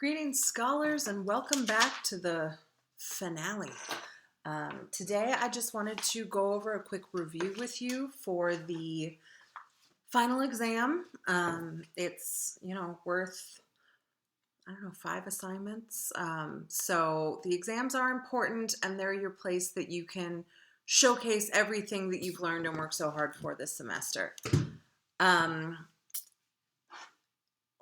Greetings, scholars, and welcome back to the finale. Today, I just wanted to go over a quick review with you for the final exam. It's, worth, 5 assignments. So the exams are important, and they're your place that you can showcase everything that you've learned and worked so hard for this semester.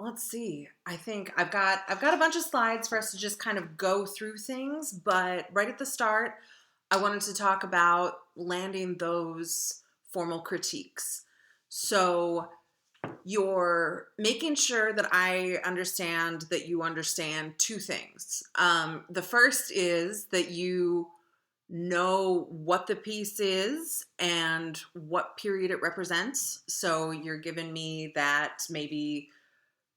Let's see. I think I've got a bunch of slides for us to just kind of go through things, but right at the start, I wanted to talk about landing those formal critiques. So you're making sure that I understand that you understand two things. The first is that you know what the piece is and what period it represents. So you're giving me that maybe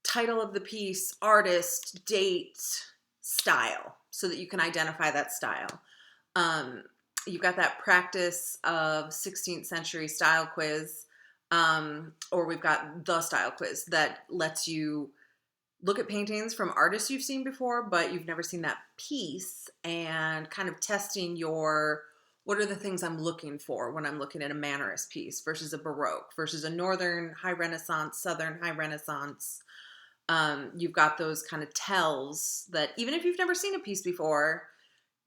title of the piece, artist, date, style, so that you can identify that style. You've got that practice of 16th century style quiz, or we've got the style quiz that lets you look at paintings from artists you've seen before, but you've never seen that piece, and kind of testing what are the things I'm looking for when I'm looking at a Mannerist piece versus a Baroque versus a Northern High Renaissance, Southern High Renaissance. You've got those kind of tells that even if you've never seen a piece before,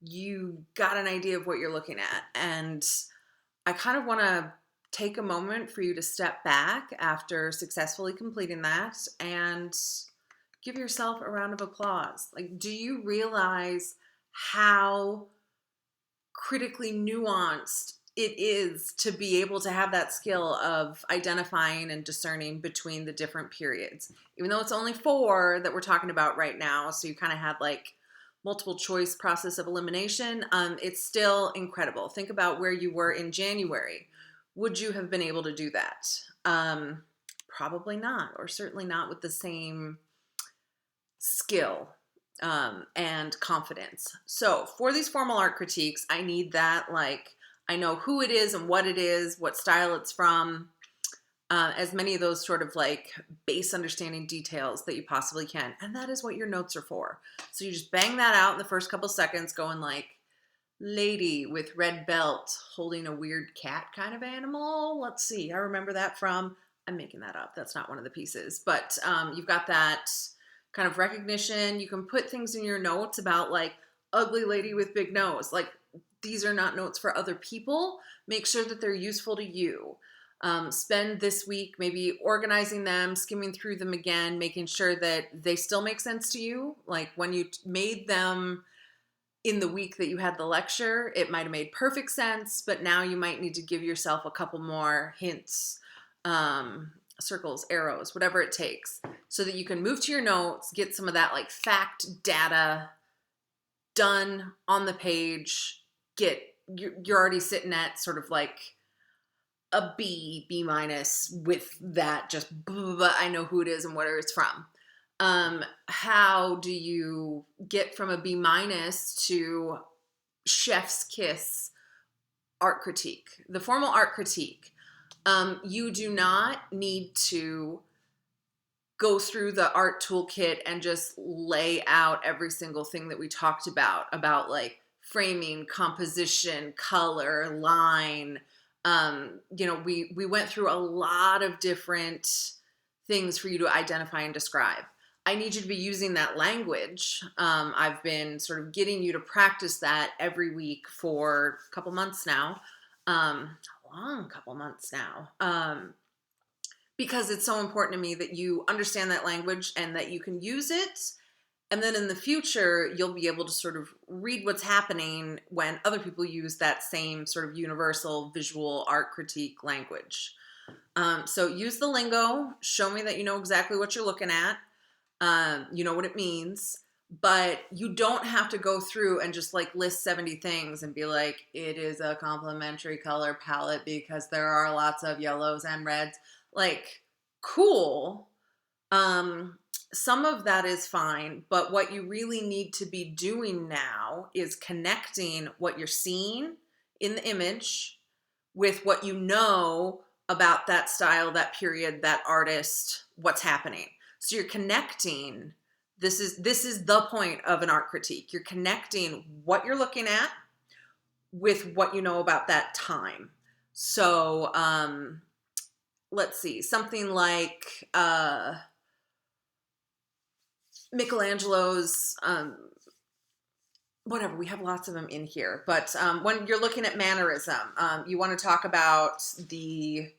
you got an idea of what you're looking at. And I kind of want to take a moment for you to step back after successfully completing that and give yourself a round of applause. Like, do you realize how critically nuanced it is to be able to have that skill of identifying and discerning between the different periods? Even though it's only 4 that we're talking about right now, so you kind of had like multiple choice process of elimination, it's still incredible. Think about where you were in January. Would you have been able to do that? Probably not, or certainly not with the same skill and confidence. So for these formal art critiques, I need that, I know who it is and what it is, what style it's from, as many of those sort of base understanding details that you possibly can. And that is what your notes are for. So you just bang that out in the first couple seconds, going lady with red belt holding a weird cat kind of animal. Let's see, I remember that from, I'm making that up. That's not one of the pieces, but you've got that kind of recognition. You can put things in your notes about ugly lady with big nose. These are not notes for other people. Make sure that they're useful to you. Spend this week maybe organizing them, skimming through them again, making sure that they still make sense to you. Like when you made them in the week that you had the lecture, it might have made perfect sense, but now you might need to give yourself a couple more hints, circles, arrows, whatever it takes, so that you can move to your notes, get some of that fact data done on the page. You're already sitting at sort of a B minus with that, just I know who it is and where it's from. How do you get from a B minus to chef's kiss art critique? The formal art critique. You do not need to go through the art toolkit and just lay out every single thing that we talked about framing, composition, color, line. We went through a lot of different things for you to identify and describe. I need you to be using that language. I've been sort of getting you to practice that every week for a couple months now, a long couple months now, because it's so important to me that you understand that language and that you can use it. And then in the future, you'll be able to sort of read what's happening when other people use that same sort of universal visual art critique language. So use the lingo, show me that you know exactly what you're looking at, you know what it means, but you don't have to go through and just list 70 things and be like, it is a complementary color palette because there are lots of yellows and reds. Cool. Some of that is fine, but what you really need to be doing now is connecting what you're seeing in the image with what you know about that style, that period, that artist, what's happening. So you're connecting This is the point of an art critique. You're connecting what you're looking at with what you know about that time. So let's see, something like Michelangelo's whatever, we have lots of them in here, but when you're looking at mannerism, you want to talk about the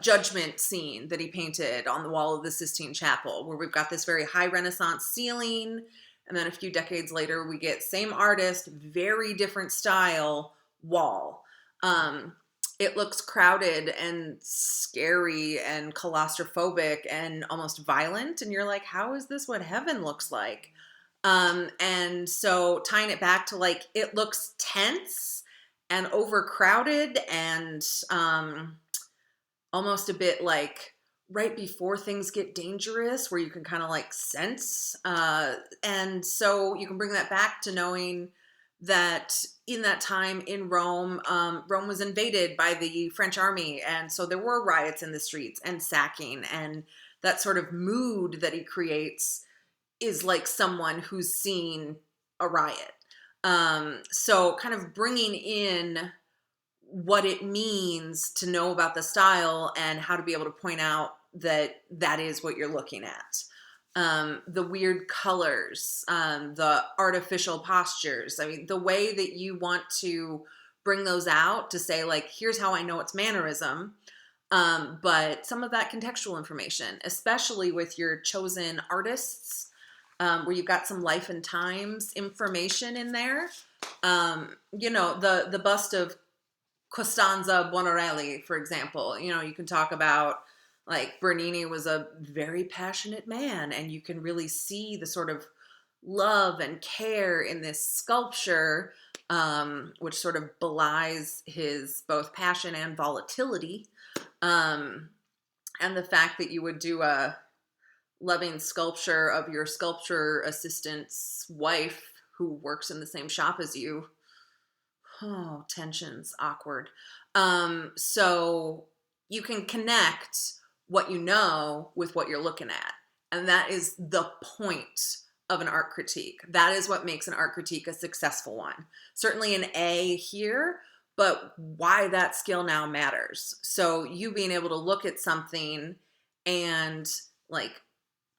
judgment scene that he painted on the wall of the Sistine Chapel, where we've got this very high Renaissance ceiling, and then a few decades later we get same artist, very different style wall. It looks crowded and scary and claustrophobic and almost violent, and you're like, how is this what heaven looks like? And so tying it back to like, it looks tense and overcrowded and almost a bit like right before things get dangerous, where you can kind of like sense. And so you can bring that back to knowing that in that time in Rome, Rome was invaded by the French army. And so there were riots in the streets and sacking, and that sort of mood that he creates is like someone who's seen a riot. So kind of bringing in what it means to know about the style and how to be able to point out that that is what you're looking at. The weird colors, the artificial postures. I mean, the way that you want to bring those out to say, like, here's how I know it's mannerism. But some of that contextual information, especially with your chosen artists, where you've got some life and times information in there. The bust of Costanza Buonarroti, for example, you can talk about like Bernini was a very passionate man, and you can really see the sort of love and care in this sculpture, which sort of belies his both passion and volatility. And the fact that you would do a loving sculpture of your sculpture assistant's wife who works in the same shop as you. Oh, tensions, awkward. So you can connect what you know with what you're looking at. And that is the point of an art critique. That is what makes an art critique a successful one. Certainly an A here, but why that skill now matters. So you being able to look at something and like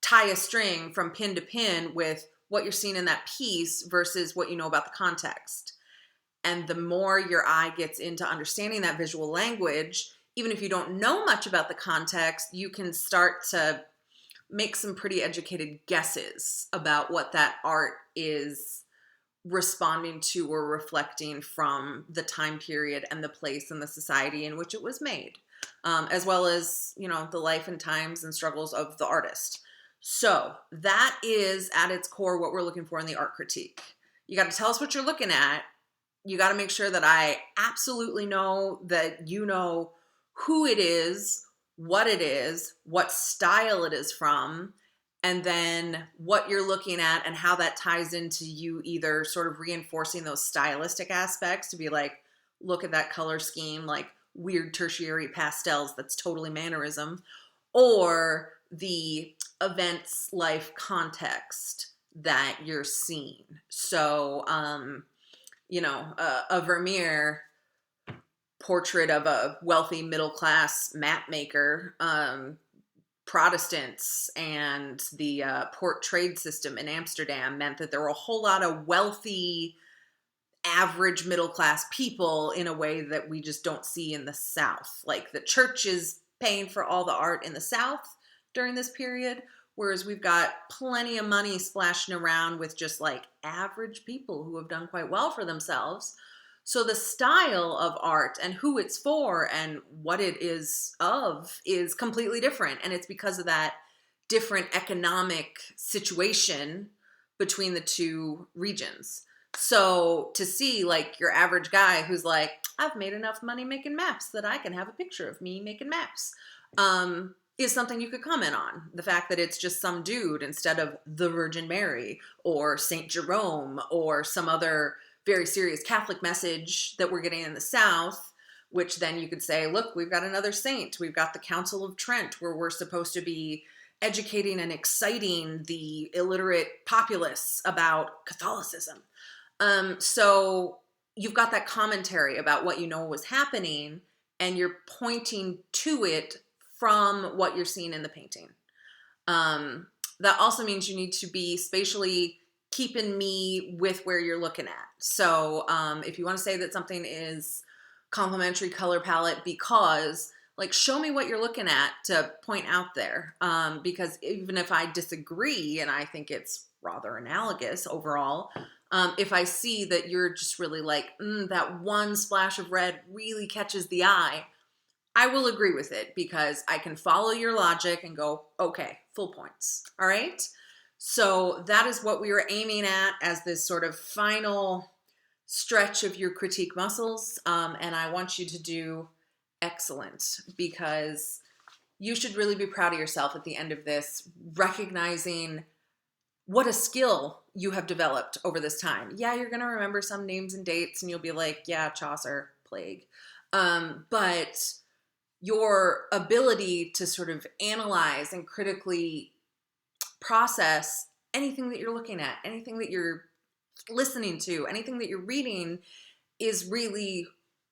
tie a string from pin to pin with what you're seeing in that piece versus what you know about the context. And the more your eye gets into understanding that visual language, even if you don't know much about the context, you can start to make some pretty educated guesses about what that art is responding to or reflecting from the time period and the place and the society in which it was made, as well as, the life and times and struggles of the artist. So that is at its core what we're looking for in the art critique. You got to tell us what you're looking at. You got to make sure that I absolutely know that you know who it is, what style it is from, and then what you're looking at and how that ties into you either sort of reinforcing those stylistic aspects to be like, look at that color scheme, like weird tertiary pastels, that's totally mannerism, or the event's life context that you're seeing. So, a Vermeer portrait of a wealthy middle-class map maker, Protestants and the port trade system in Amsterdam meant that there were a whole lot of wealthy, average middle-class people in a way that we just don't see in the South. Like the church is paying for all the art in the South during this period, whereas we've got plenty of money splashing around with just like average people who have done quite well for themselves. So the style of art and who it's for and what it is of is completely different. And it's because of that different economic situation between the two regions. So to see like your average guy who's like, I've made enough money making maps that I can have a picture of me making maps, is something you could comment on. The fact that it's just some dude instead of the Virgin Mary or Saint Jerome or some other very serious Catholic message that we're getting in the South, which then you could say, look, we've got another saint. We've got the Council of Trent where we're supposed to be educating and exciting the illiterate populace about Catholicism. So you've got that commentary about what you know was happening, and you're pointing to it from what you're seeing in the painting. That also means you need to be spatially keeping me with where you're looking at. So if you want to say that something is complementary color palette because, like, show me what you're looking at to point out there. Because even if I disagree and I think it's rather analogous overall, if I see that you're just really like, that one splash of red really catches the eye, I will agree with it because I can follow your logic and go, okay, full points. All right. So that is what we were aiming at as this sort of final stretch of your critique muscles. And I want you to do excellent because you should really be proud of yourself at the end of this, recognizing what a skill you have developed over this time. Yeah, you're going to remember some names and dates and you'll be like, yeah, Chaucer, plague. But your ability to sort of analyze and critically process anything that you're looking at, anything that you're listening to, anything that you're reading is really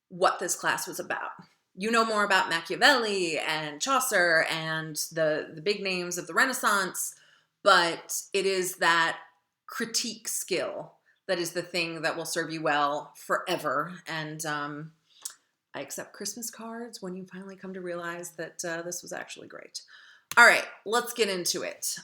what this class was about. You know more about Machiavelli and Chaucer and the big names of the Renaissance, but it is that critique skill that is the thing that will serve you well forever. And I accept Christmas cards when you finally come to realize that this was actually great. All right, let's get into it.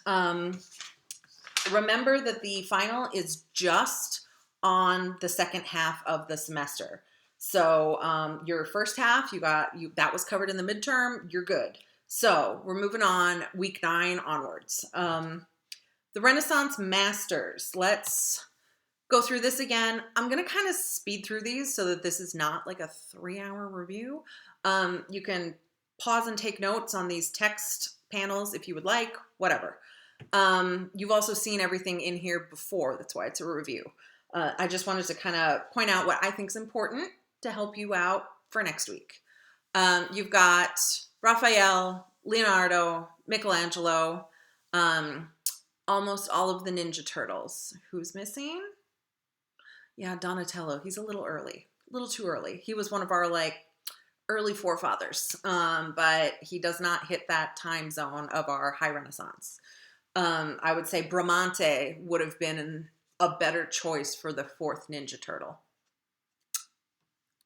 Remember that the final is just on the second half of the semester. So your first half, that was covered in the midterm, you're good. So we're moving on, week 9 onwards. The Renaissance Masters, let's go through this again. I'm going to kind of speed through these so that this is not like a 3-hour review. You can pause and take notes on these text panels if you would like, whatever. You've also seen everything in here before. That's why it's a review. I just wanted to kind of point out what I think is important to help you out for next week. You've got Raphael, Leonardo, Michelangelo, almost all of the Ninja Turtles. Who's missing? Yeah, Donatello. He's a little early, a little too early. He was one of our like early forefathers, but he does not hit that time zone of our high Renaissance. I would say Bramante would have been a better choice for the 4th Ninja Turtle.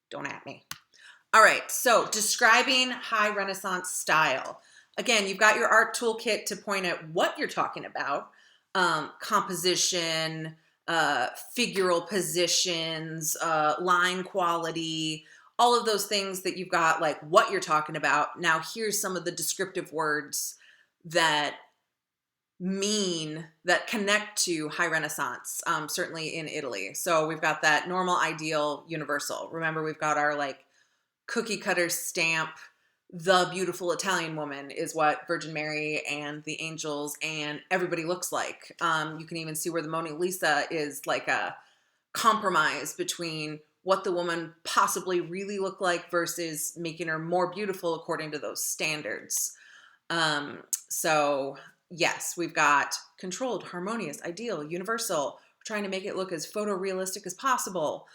Don't at me. All right, so describing high Renaissance style. Again, you've got your art toolkit to point at what you're talking about. Composition, figural positions, line quality, all of those things that you've got, like what you're talking about. Now, here's some of the descriptive words that connect to high Renaissance, certainly in Italy. So we've got that normal, ideal, universal. Remember, we've got our like cookie cutter stamp. The beautiful Italian woman is what Virgin Mary and the angels and everybody looks like. You can even see where the Mona Lisa is like a compromise between what the woman possibly really looked like versus making her more beautiful according to those standards. So yes, we've got controlled, harmonious, ideal, universal. We're trying to make it look as photorealistic as possible.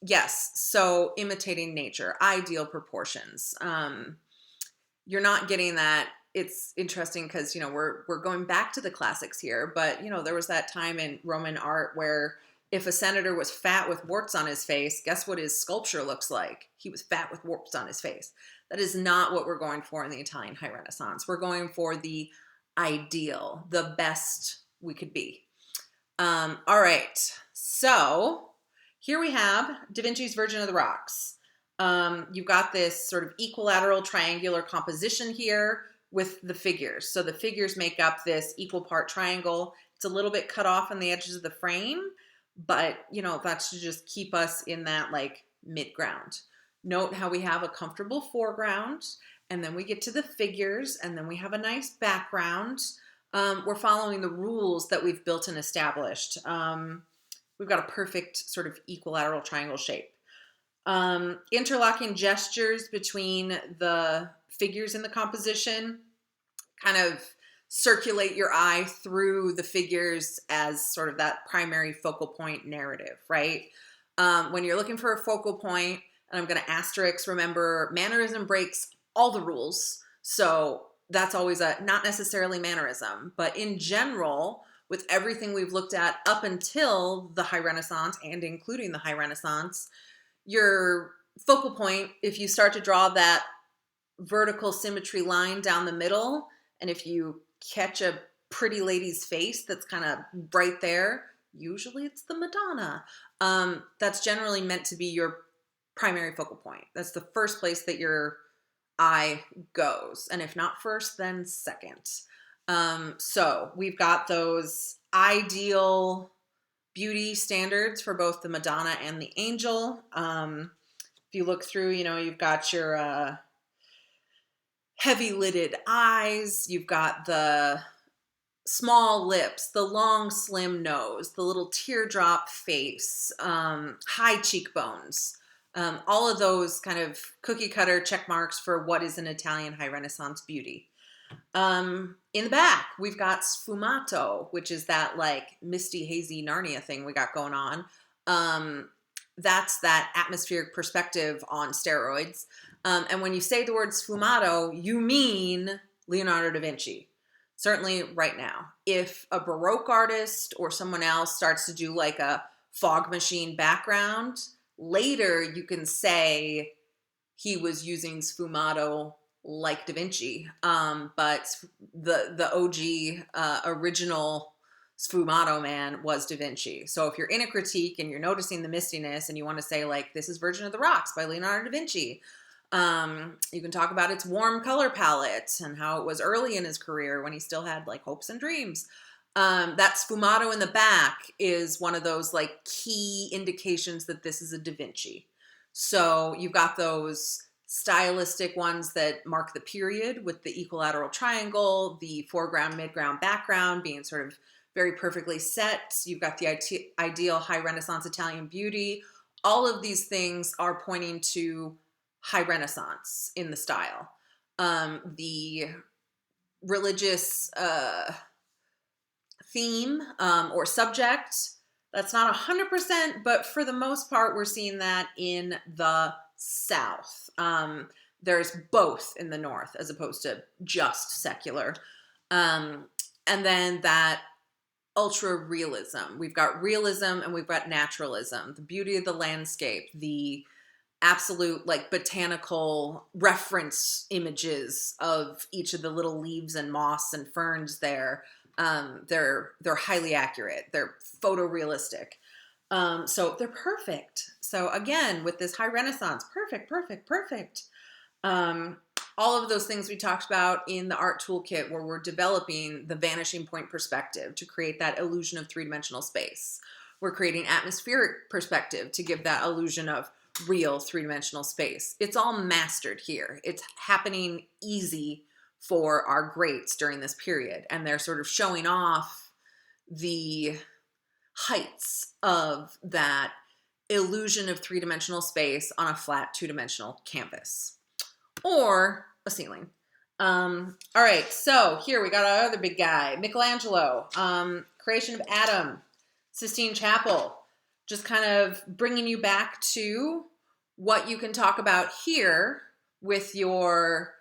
Yes, so imitating nature, ideal proportions. You're not getting that. It's interesting because, we're going back to the classics here, but, there was that time in Roman art where if a senator was fat with warts on his face, guess what his sculpture looks like? He was fat with warts on his face. That is not what we're going for in the Italian High Renaissance. We're going for the ideal, the best we could be. All right, so here we have Da Vinci's Virgin of the Rocks. You've got this sort of equilateral triangular composition here with the figures. So the figures make up this equal part triangle. It's a little bit cut off on the edges of the frame, but that's to just keep us in that like mid-ground. Note how we have a comfortable foreground, and then we get to the figures, and then we have a nice background. We're following the rules that we've built and established. We've got a perfect sort of equilateral triangle shape. Interlocking gestures between the figures in the composition. kind of circulate your eye through the figures as sort of that primary focal point narrative, right? When you're looking for a focal point, and I'm going to asterisk, remember, mannerism breaks all the rules. So that's always a not necessarily mannerism, but in general, with everything we've looked at up until the High Renaissance and including the High Renaissance, your focal point, if you start to draw that vertical symmetry line down the middle, and if you catch a pretty lady's face that's kind of right there, usually it's the Madonna. That's generally meant to be your primary focal point. That's the first place that your eye goes. And if not first, then second. So we've got those ideal beauty standards for both the Madonna and the angel. If you look through, you've got your heavy lidded eyes, you've got the small lips, the long slim nose, the little teardrop face, high cheekbones, all of those kind of cookie cutter check marks for what is an Italian High Renaissance beauty. In the back, we've got sfumato, which is that like misty, hazy Narnia thing we got going on. That's that atmospheric perspective on steroids. And when you say the word sfumato, you mean Leonardo da Vinci. Certainly right now. If a Baroque artist or someone else starts to do like a fog machine background, later you can say he was using sfumato like Da Vinci. But the OG original sfumato man was Da Vinci. So if you're in a critique and you're noticing the mistiness and you want to say like, this is Virgin of the Rocks by Leonardo da Vinci, you can talk about its warm color palette and how it was early in his career when he still had like hopes and dreams. That sfumato in the back is one of those like key indications that this is a Da Vinci. So you've got those stylistic ones that mark the period with the equilateral triangle, the foreground, midground, background being sort of very perfectly set. You've got the ideal High Renaissance Italian beauty. All of these things are pointing to High Renaissance in the style. The religious theme or subject, that's not 100%, but for the most part, we're seeing that in the South. There's both in the North as opposed to just secular. And then that ultra realism. We've got realism and we've got naturalism, the beauty of the landscape, the absolute like botanical reference images of each of the little leaves and moss and ferns there. They're highly accurate. They're photorealistic. So they're perfect. So again, with this High Renaissance, perfect, perfect, perfect. All of those things we talked about in the art toolkit where we're developing the vanishing point perspective to create that illusion of three-dimensional space. We're creating atmospheric perspective to give that illusion of real three-dimensional space. It's all mastered here. It's happening easy for our greats during this period. And they're sort of showing off the heights of that illusion of three-dimensional space on a flat two-dimensional canvas. Or a ceiling. All right, so here we got our other big guy, Michelangelo, creation of Adam, Sistine Chapel, just kind of bringing you back to what you can talk about here with your,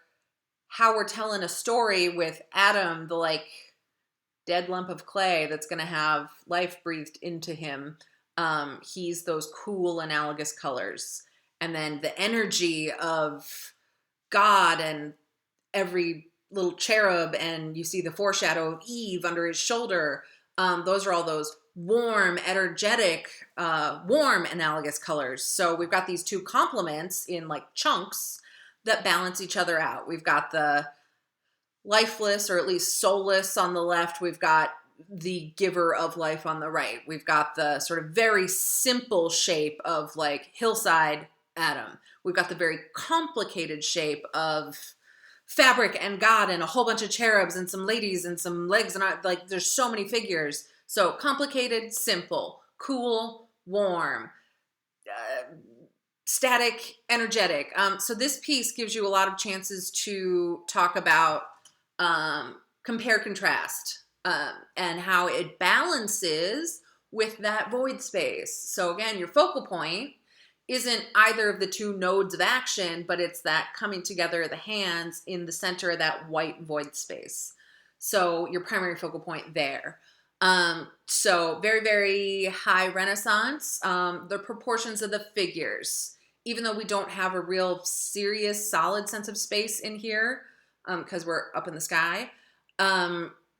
how we're telling a story with Adam, the like dead lump of clay that's going to have life breathed into him. He's those cool analogous colors. And then the energy of God and every little cherub, and you see the foreshadow of Eve under his shoulder. Those are all those warm, energetic, warm analogous colors. So we've got these two complements in like chunks that balance each other out. We've got the lifeless or at least soulless on the left. We've got the giver of life on the right. We've got the sort of very simple shape of like hillside Adam. We've got the very complicated shape of fabric and God and a whole bunch of cherubs and some ladies and some legs and like there's so many figures. So complicated, simple, cool, warm, static, energetic. So this piece gives you a lot of chances to talk about compare contrast, and how it balances with that void space. So again, your focal point isn't either of the two nodes of action, but it's that coming together of the hands in the center of that white void space. So your primary focal point there. So very, very high Renaissance. The proportions of the figures, even though we don't have a real serious solid sense of space in here, because we're up in the sky,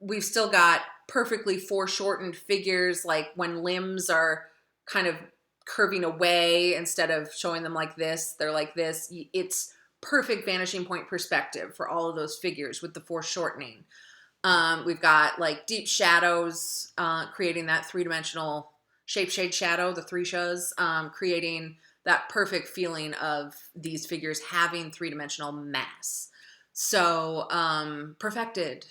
we've still got perfectly foreshortened figures, like when limbs are kind of curving away instead of showing them like this, they're like this. It's perfect vanishing point perspective for all of those figures with the foreshortening. We've got like deep shadows, creating that three-dimensional shape shade shadow, the three shows, creating that perfect feeling of these figures having three-dimensional mass. So perfected.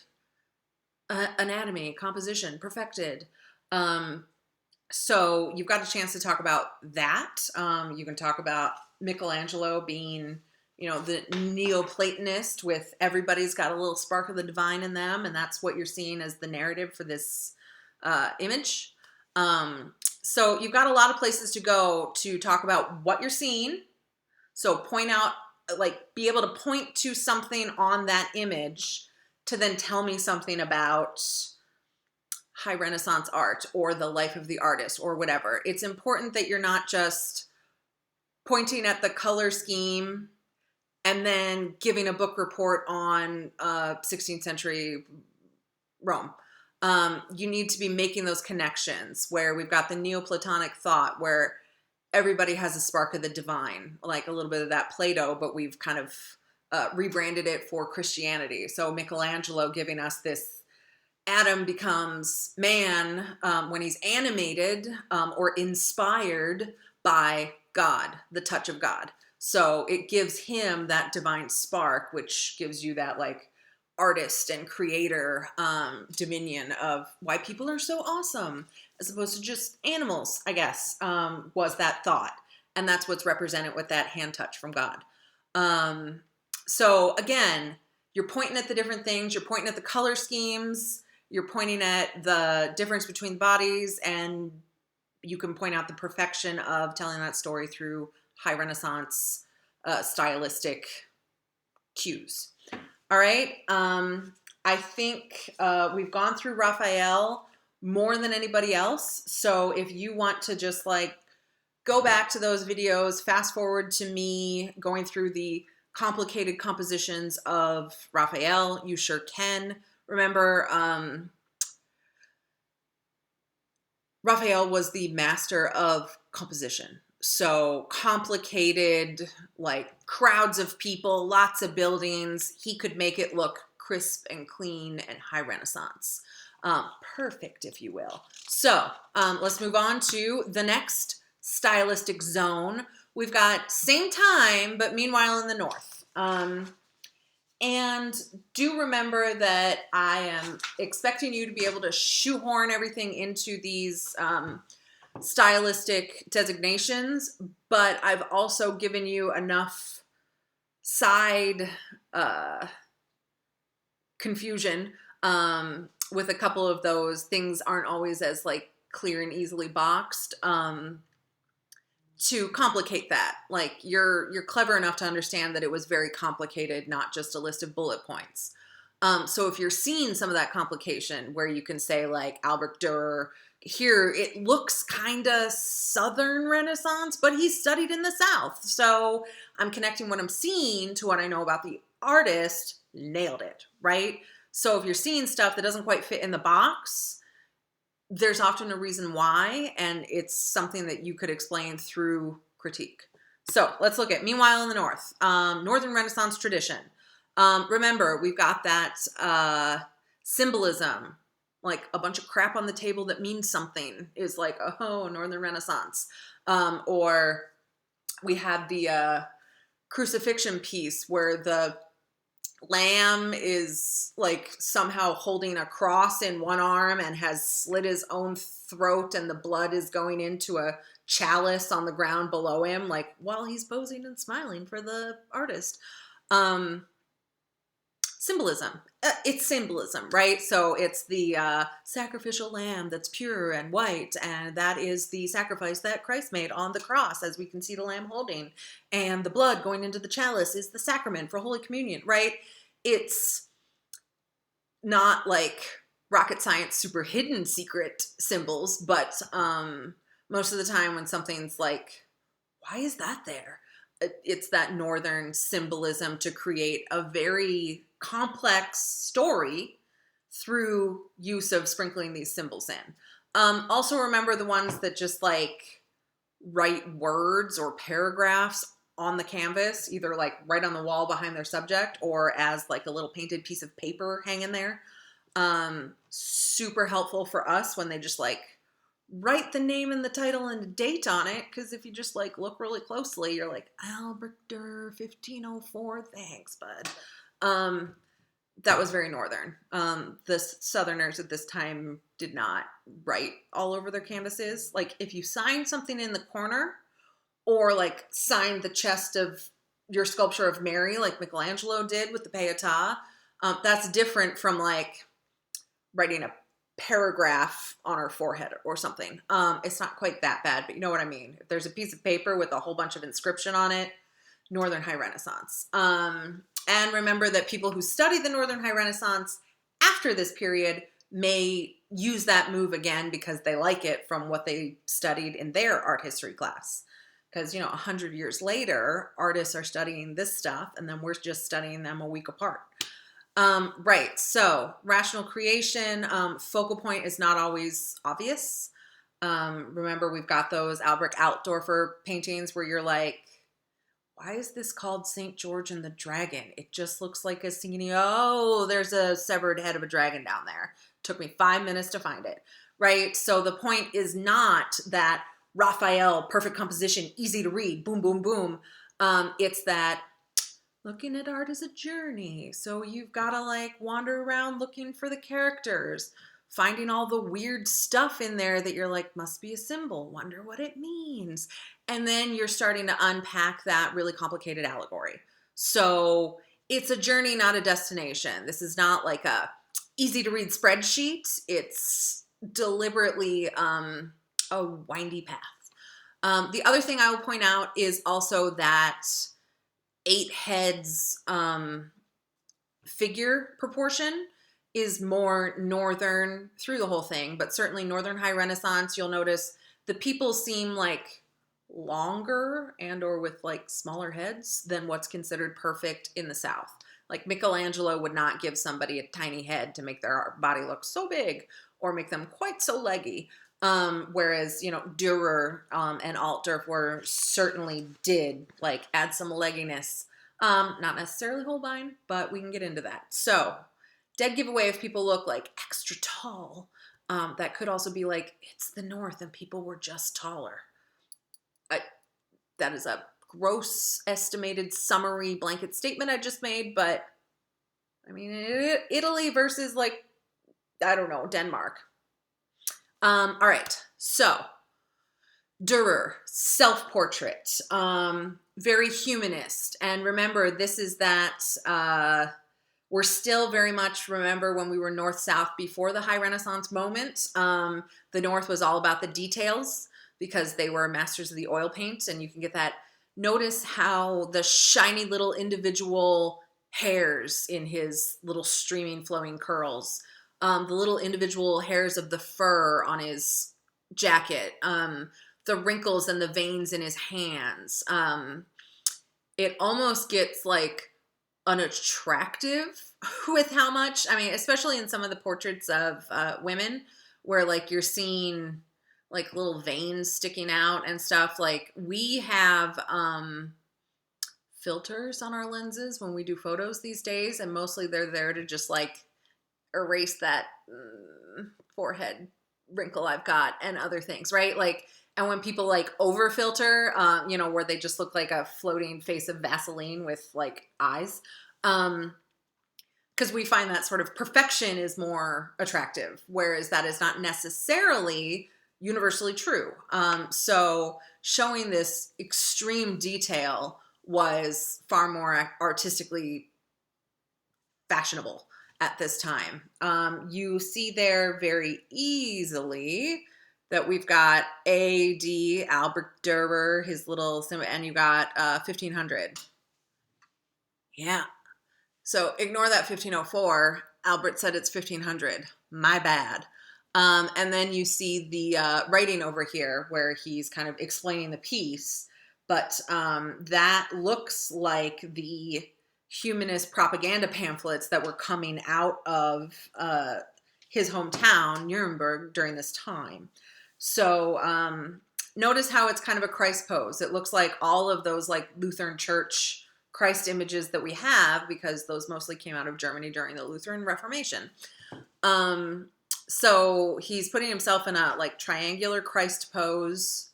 Anatomy, composition, perfected. So you've got a chance to talk about that. You can talk about Michelangelo being, you know, the Neoplatonist with everybody's got a little spark of the divine in them, and that's what you're seeing as the narrative for this image. So you've got a lot of places to go to talk about what you're seeing. So point out, like, be able to point to something on that image to then tell me something about high Renaissance art or the life of the artist or whatever. It's important that you're not just pointing at the color scheme and then giving a book report on 16th century Rome. You need to be making those connections where we've got the Neoplatonic thought where everybody has a spark of the divine, like a little bit of that Plato, but we've kind of rebranded it for Christianity. So Michelangelo giving us this Adam becomes man when he's animated or inspired by God, the touch of God. So it gives him that divine spark, which gives you that like artist and creator dominion of why people are so awesome, as opposed to just animals, I guess, was that thought. And that's what's represented with that hand touch from God. So again, you're pointing at the different things, you're pointing at the color schemes, you're pointing at the difference between bodies, and you can point out the perfection of telling that story through high Renaissance stylistic cues. All right. I think we've gone through Raphael more than anybody else. So if you want to just like go back to those videos, fast forward to me going through the complicated compositions of Raphael, you sure can. Remember, Raphael was the master of composition. So complicated, like crowds of people, lots of buildings. He could make it look crisp and clean and high Renaissance. Perfect, if you will. So let's move on to the next stylistic zone. We've got same time, but meanwhile in the north. And do remember that I am expecting you to be able to shoehorn everything into these stylistic designations, but I've also given you enough side confusion with a couple of those. Things aren't always as like clear and easily boxed. To complicate that, like you're clever enough to understand that it was very complicated, not just a list of bullet points. So if you're seeing some of that complication where you can say like Albert Dürer, here it looks kind of Southern Renaissance, but he studied in the South. So I'm connecting what I'm seeing to what I know about the artist, nailed it, right? So if you're seeing stuff that doesn't quite fit in the box, there's often a reason why, and it's something that you could explain through critique. So let's look at Meanwhile in the North, Northern Renaissance tradition. Remember, we've got that symbolism, like a bunch of crap on the table that means something is like, oh, Northern Renaissance. Or we have the crucifixion piece where the lamb is like somehow holding a cross in one arm and has slit his own throat, and the blood is going into a chalice on the ground below him, like while he's posing and smiling for the artist. symbolism. It's symbolism, right? So it's the sacrificial lamb that's pure and white, and that is the sacrifice that Christ made on the cross, as we can see the lamb holding. And the blood going into the chalice is the sacrament for Holy Communion, right? It's not like rocket science, super hidden secret symbols, but most of the time when something's like, why is that there? It's that northern symbolism to create a very complex story through use of sprinkling these symbols in. Also remember the ones that just like write words or paragraphs on the canvas, either like right on the wall behind their subject or as like a little painted piece of paper hanging there. Super helpful for us when they just like write the name and the title and the date on it, because if you just like look really closely, you're like, Albert Durr 1504, thanks bud. That was very northern. The Southerners at this time did not write all over their canvases. Like if you sign something in the corner, or like sign the chest of your sculpture of Mary like Michelangelo did with the Pietà, that's different from like writing a paragraph on her forehead or something. It's not quite that bad, but you know what I mean. If there's a piece of paper with a whole bunch of inscription on it, Northern High Renaissance. And remember that people who study the Northern High Renaissance after this period may use that move again because they like it from what they studied in their art history class. Because, 100 years later, artists are studying this stuff, and then we're just studying them a week apart. Right, so rational creation, focal point is not always obvious. Remember, we've got those Albrecht Altdorfer paintings where you're like, why is this called St. George and the Dragon? It just looks like a singing, oh, there's a severed head of a dragon down there. Took me 5 minutes to find it, right? So the point is not that Raphael, perfect composition, easy to read, boom, boom, boom. It's that looking at art is a journey. So you've got to like wander around looking for the characters, finding all the weird stuff in there that you're like, must be a symbol, wonder what it means. And then you're starting to unpack that really complicated allegory. So it's a journey, not a destination. This is not like a easy to read spreadsheet. It's deliberately a windy path. The other thing I will point out is also that 8 heads figure proportion is more northern through the whole thing, but certainly Northern High Renaissance, you'll notice the people seem like longer and or with like smaller heads than what's considered perfect in the South. Like Michelangelo would not give somebody a tiny head to make their body look so big or make them quite so leggy. Whereas, Dürer and Altdorfer certainly did like add some legginess. Not necessarily Holbein, but we can get into that. So, dead giveaway if people look like extra tall. That could also be like, it's the North and people were just taller. That is a gross, estimated, summary blanket statement I just made, but I mean, Italy versus like, I don't know, Denmark. All right, so Dürer, self-portrait, very humanist. And remember, this is that we're still very much, remember when we were North-South before the High Renaissance moment, the North was all about the details because they were masters of the oil paint, and you can get that. Notice how the shiny little individual hairs in his little streaming, flowing curls, the little individual hairs of the fur on his jacket, the wrinkles and the veins in his hands. It almost gets like unattractive with how much, I mean, especially in some of the portraits of women where like you're seeing like little veins sticking out and stuff. Like we have filters on our lenses when we do photos these days, and mostly they're there to just like erase that forehead wrinkle I've got and other things, right? Like, and when people like over filter, where they just look like a floating face of Vaseline with like eyes, because we find that sort of perfection is more attractive, whereas that is not necessarily universally true. So showing this extreme detail was far more artistically fashionable at this time. You see there very easily that we've got AD, Albert Durer, his little symbol, and you got 1500. Yeah. So ignore that 1504. Albert said it's 1500. My bad. And then you see the writing over here where he's kind of explaining the piece. But that looks like the humanist propaganda pamphlets that were coming out of his hometown, Nuremberg, during this time. So notice how it's kind of a Christ pose. It looks like all of those like Lutheran church Christ images that we have, because those mostly came out of Germany during the Lutheran Reformation. So he's putting himself in a like triangular Christ pose,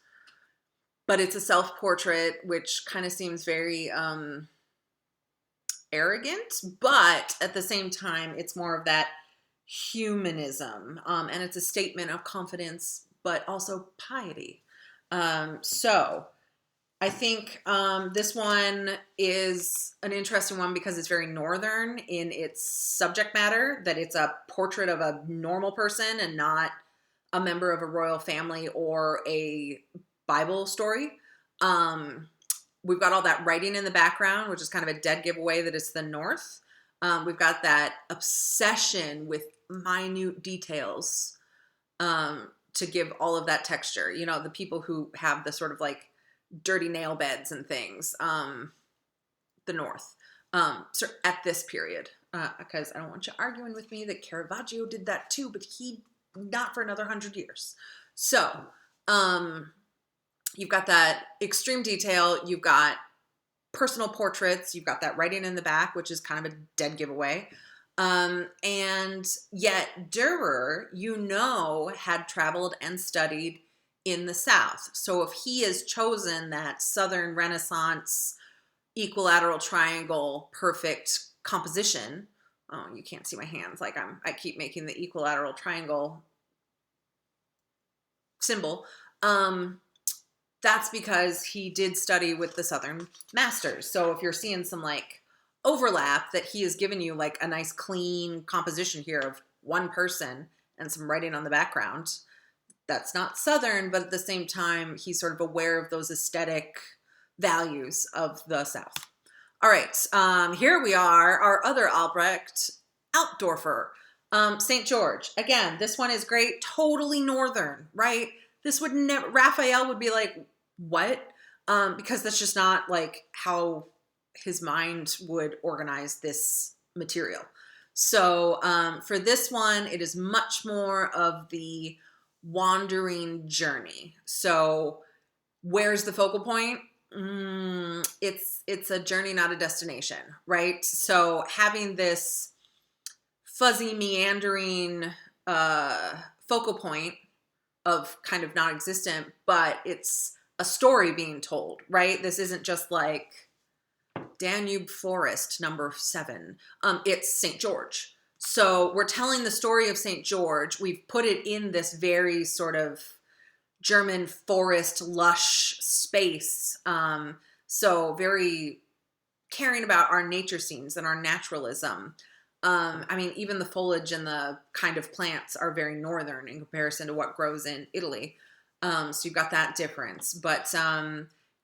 but it's a self-portrait, which kind of seems very arrogant, but at the same time, it's more of that humanism, and it's a statement of confidence, but also piety. So I think this one is an interesting one because it's very northern in its subject matter, that it's a portrait of a normal person and not a member of a royal family or a Bible story. We've got all that writing in the background, which is kind of a dead giveaway that it's the North. We've got that obsession with minute details to give all of that texture. You know, the people who have the sort of like dirty nail beds and things, the North, so at this period, because I don't want you arguing with me that Caravaggio did that too, but he not for another 100 years. So you've got that extreme detail, you've got personal portraits, you've got that writing in the back, which is kind of a dead giveaway. And yet Durer, you know, had traveled and studied in the South. So if he has chosen that Southern Renaissance equilateral triangle perfect composition, oh, you can't see my hands, like I keep making the equilateral triangle symbol. That's because he did study with the Southern masters. So if you're seeing some like overlap, that he has given you like a nice clean composition here of one person and some writing on the background, that's not Southern, but at the same time, he's sort of aware of those aesthetic values of the South. All right, here we are, our other Albrecht, Altdorfer, St. George. Again, this one is great, totally Northern, right? This would never, Raphael would be like, what? Because that's just not like how his mind would organize this material. So for this one, it is much more of the wandering journey. So where's the focal point? It's a journey, not a destination, right? So having this fuzzy, meandering focal point of kind of non-existent, but it's a story being told, right? This isn't just like Danube Forest number 7. It's St. George. So we're telling the story of St. George. We've put it in this very sort of German forest, lush space. So very caring about our nature scenes and our naturalism. I mean, even the foliage and the kind of plants are very northern in comparison to what grows in Italy. So you've got that difference. But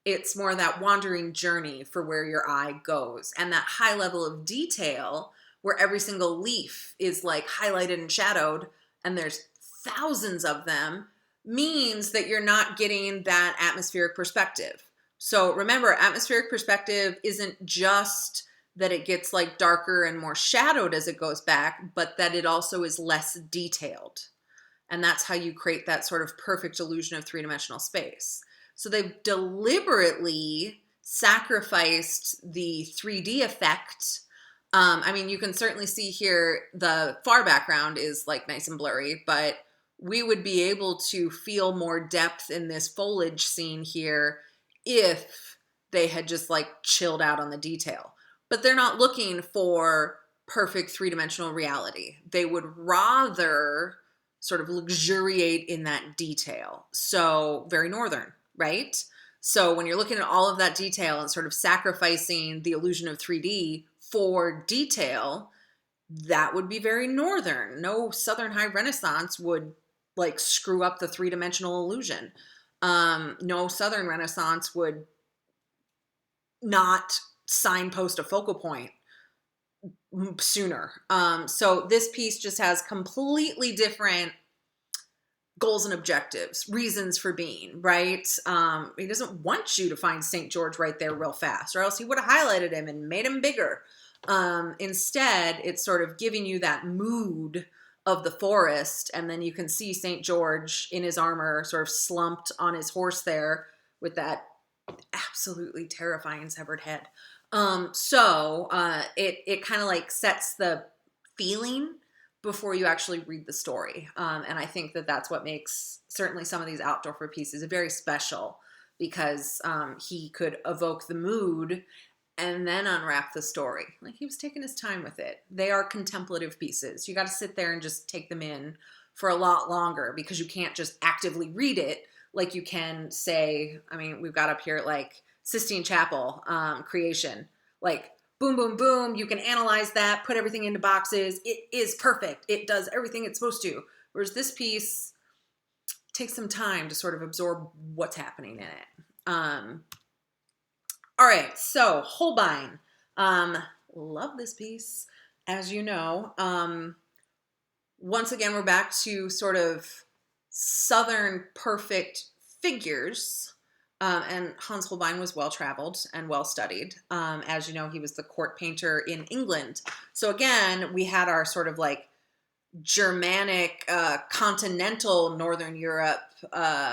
it's more that wandering journey for where your eye goes. And that high level of detail where every single leaf is like highlighted and shadowed, and there's thousands of them, means that you're not getting that atmospheric perspective. So remember, atmospheric perspective isn't just that it gets like darker and more shadowed as it goes back, but that it also is less detailed. And that's how you create that sort of perfect illusion of three-dimensional space. So they've deliberately sacrificed the 3D effect. I mean, you can certainly see here the far background is like nice and blurry, but we would be able to feel more depth in this foliage scene here if they had just like chilled out on the detail. But they're not looking for perfect three-dimensional reality. They would rather sort of luxuriate in that detail. So very northern, right? So when you're looking at all of that detail and sort of sacrificing the illusion of 3D for detail, that would be very northern. No Southern High Renaissance would like screw up the three-dimensional illusion. No Southern Renaissance would not signpost a focal point sooner. So this piece just has completely different goals and objectives, reasons for being, right? He doesn't want you to find St. George right there real fast, or else he would have highlighted him and made him bigger. Instead, it's sort of giving you that mood of the forest, and then you can see St. George in his armor, sort of slumped on his horse there with that absolutely terrifying severed head. It kind of like sets the feeling before you actually read the story. And I think that that's what makes certainly some of these Altdorfer pieces very special, because he could evoke the mood and then unwrap the story. Like, he was taking his time with it. They are contemplative pieces. You got to sit there and just take them in for a lot longer, because you can't just actively read it like you can say, I mean, we've got up here like Sistine Chapel, creation, like boom, boom, boom. You can analyze that, put everything into boxes. It is perfect. It does everything it's supposed to. Whereas this piece takes some time to sort of absorb what's happening in it. All right, so Holbein. Love this piece, as you know. Once again, we're back to sort of Southern perfect figures. And Hans Holbein was well-traveled and well-studied. As you know, he was the court painter in England. So again, we had our sort of like Germanic, continental Northern Europe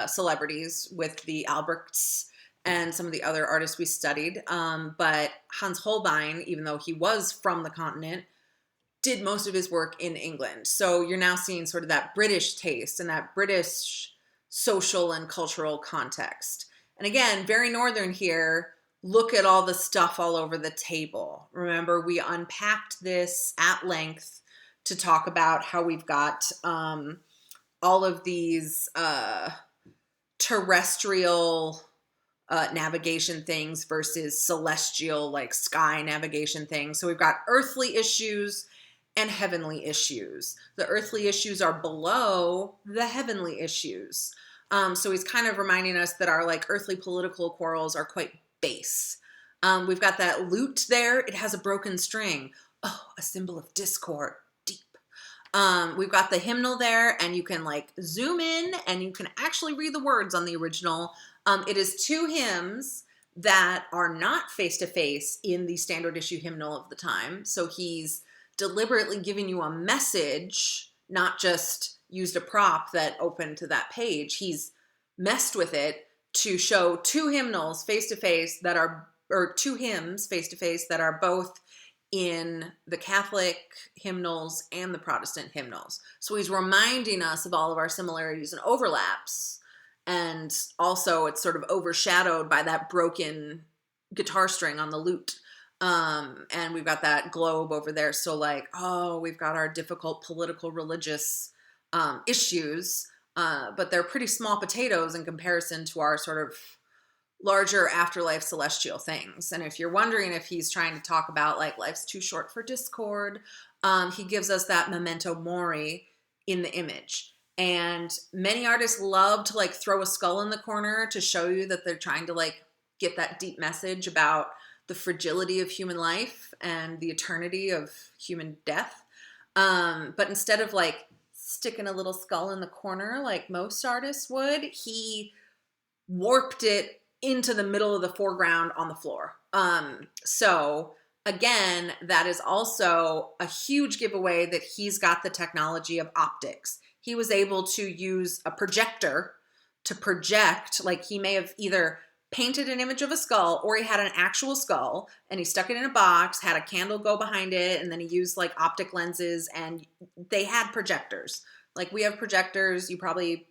celebrities with the Albrechts and some of the other artists we studied. But Hans Holbein, even though he was from the continent, did most of his work in England. So you're now seeing sort of that British taste and that British social and cultural context. And again, very northern here. Look at all the stuff all over the table. Remember, we unpacked this at length to talk about how we've got all of these terrestrial navigation things versus celestial, like sky navigation things. So we've got earthly issues and heavenly issues. The earthly issues are below the heavenly issues. So he's kind of reminding us that our like earthly political quarrels are quite base. We've got that lute there. It has a broken string. Oh, a symbol of discord. Deep. We've got the hymnal there, and you can like zoom in and you can actually read the words on the original. It is two hymns that are not face-to-face in the standard issue hymnal of the time. So he's deliberately giving you a message, not just used a prop that opened to that page. He's messed with it to show two hymnals face-to-face that are, or two hymns face-to-face that are both in the Catholic hymnals and the Protestant hymnals. So he's reminding us of all of our similarities and overlaps. And also it's sort of overshadowed by that broken guitar string on the lute. And we've got that globe over there. So like, oh, we've got our difficult political, religious issues, but they're pretty small potatoes in comparison to our sort of larger afterlife celestial things. And if you're wondering if he's trying to talk about like life's too short for discord, he gives us that memento mori in the image. And many artists love to like throw a skull in the corner to show you that they're trying to like get that deep message about the fragility of human life and the eternity of human death. But instead of like sticking a little skull in the corner like most artists would, he warped it into the middle of the foreground on the floor. So again, that is also a huge giveaway that he's got the technology of optics. He was able to use a projector to project, like he may have either painted an image of a skull or he had an actual skull and he stuck it in a box, had a candle go behind it, and then he used like optic lenses, and they had projectors. Like we have projectors, you probably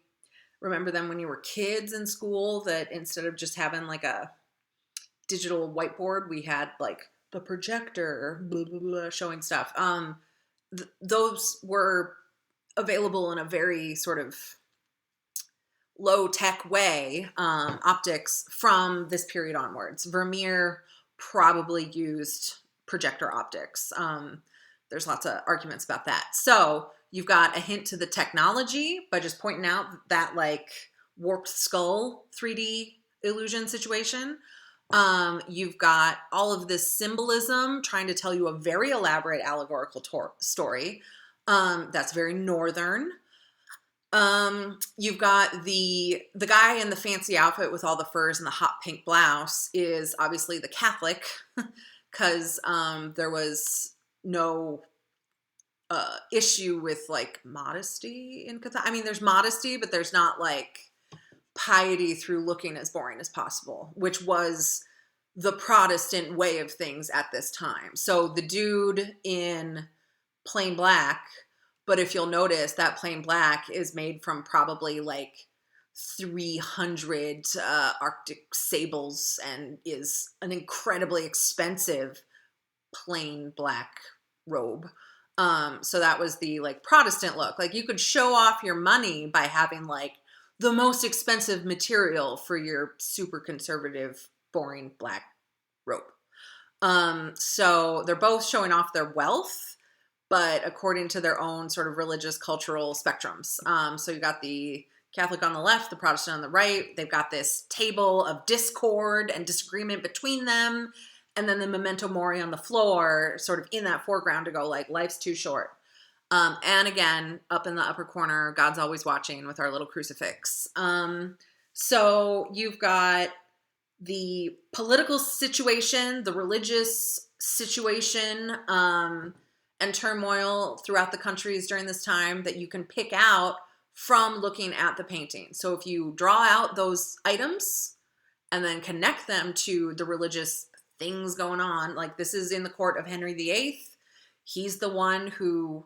remember them when you were kids in school, that instead of just having like a digital whiteboard, we had like the projector blah, blah, blah, showing stuff. Those were available in a very sort of low-tech way, optics from this period onwards. Vermeer probably used projector optics. there's lots of arguments about that. So you've got a hint to the technology by just pointing out that like warped skull 3D illusion situation. You've got all of this symbolism trying to tell you a very elaborate allegorical story that's very northern. You've got the guy in the fancy outfit with all the furs and the hot pink blouse is obviously the Catholic, because there was no issue with like modesty in Catholic. I mean, there's modesty, but there's not like piety through looking as boring as possible, which was the Protestant way of things at this time. So the dude in plain black, but if you'll notice, that plain black is made from probably like 300 Arctic sables and is an incredibly expensive plain black robe. So that was the like Protestant look. Like you could show off your money by having like the most expensive material for your super conservative, boring black robe. So they're both showing off their wealth, but according to their own sort of religious, cultural spectrums. So you got the Catholic on the left, the Protestant on the right. They've got this table of discord and disagreement between them. And then the memento mori on the floor, sort of in that foreground to go like, life's too short. And again, up in the upper corner, God's always watching with our little crucifix. So you've got the political situation, the religious situation, and turmoil throughout the countries during this time that you can pick out from looking at the painting. So if you draw out those items and then connect them to the religious things going on, like this is in the court of Henry VIII. He's the one who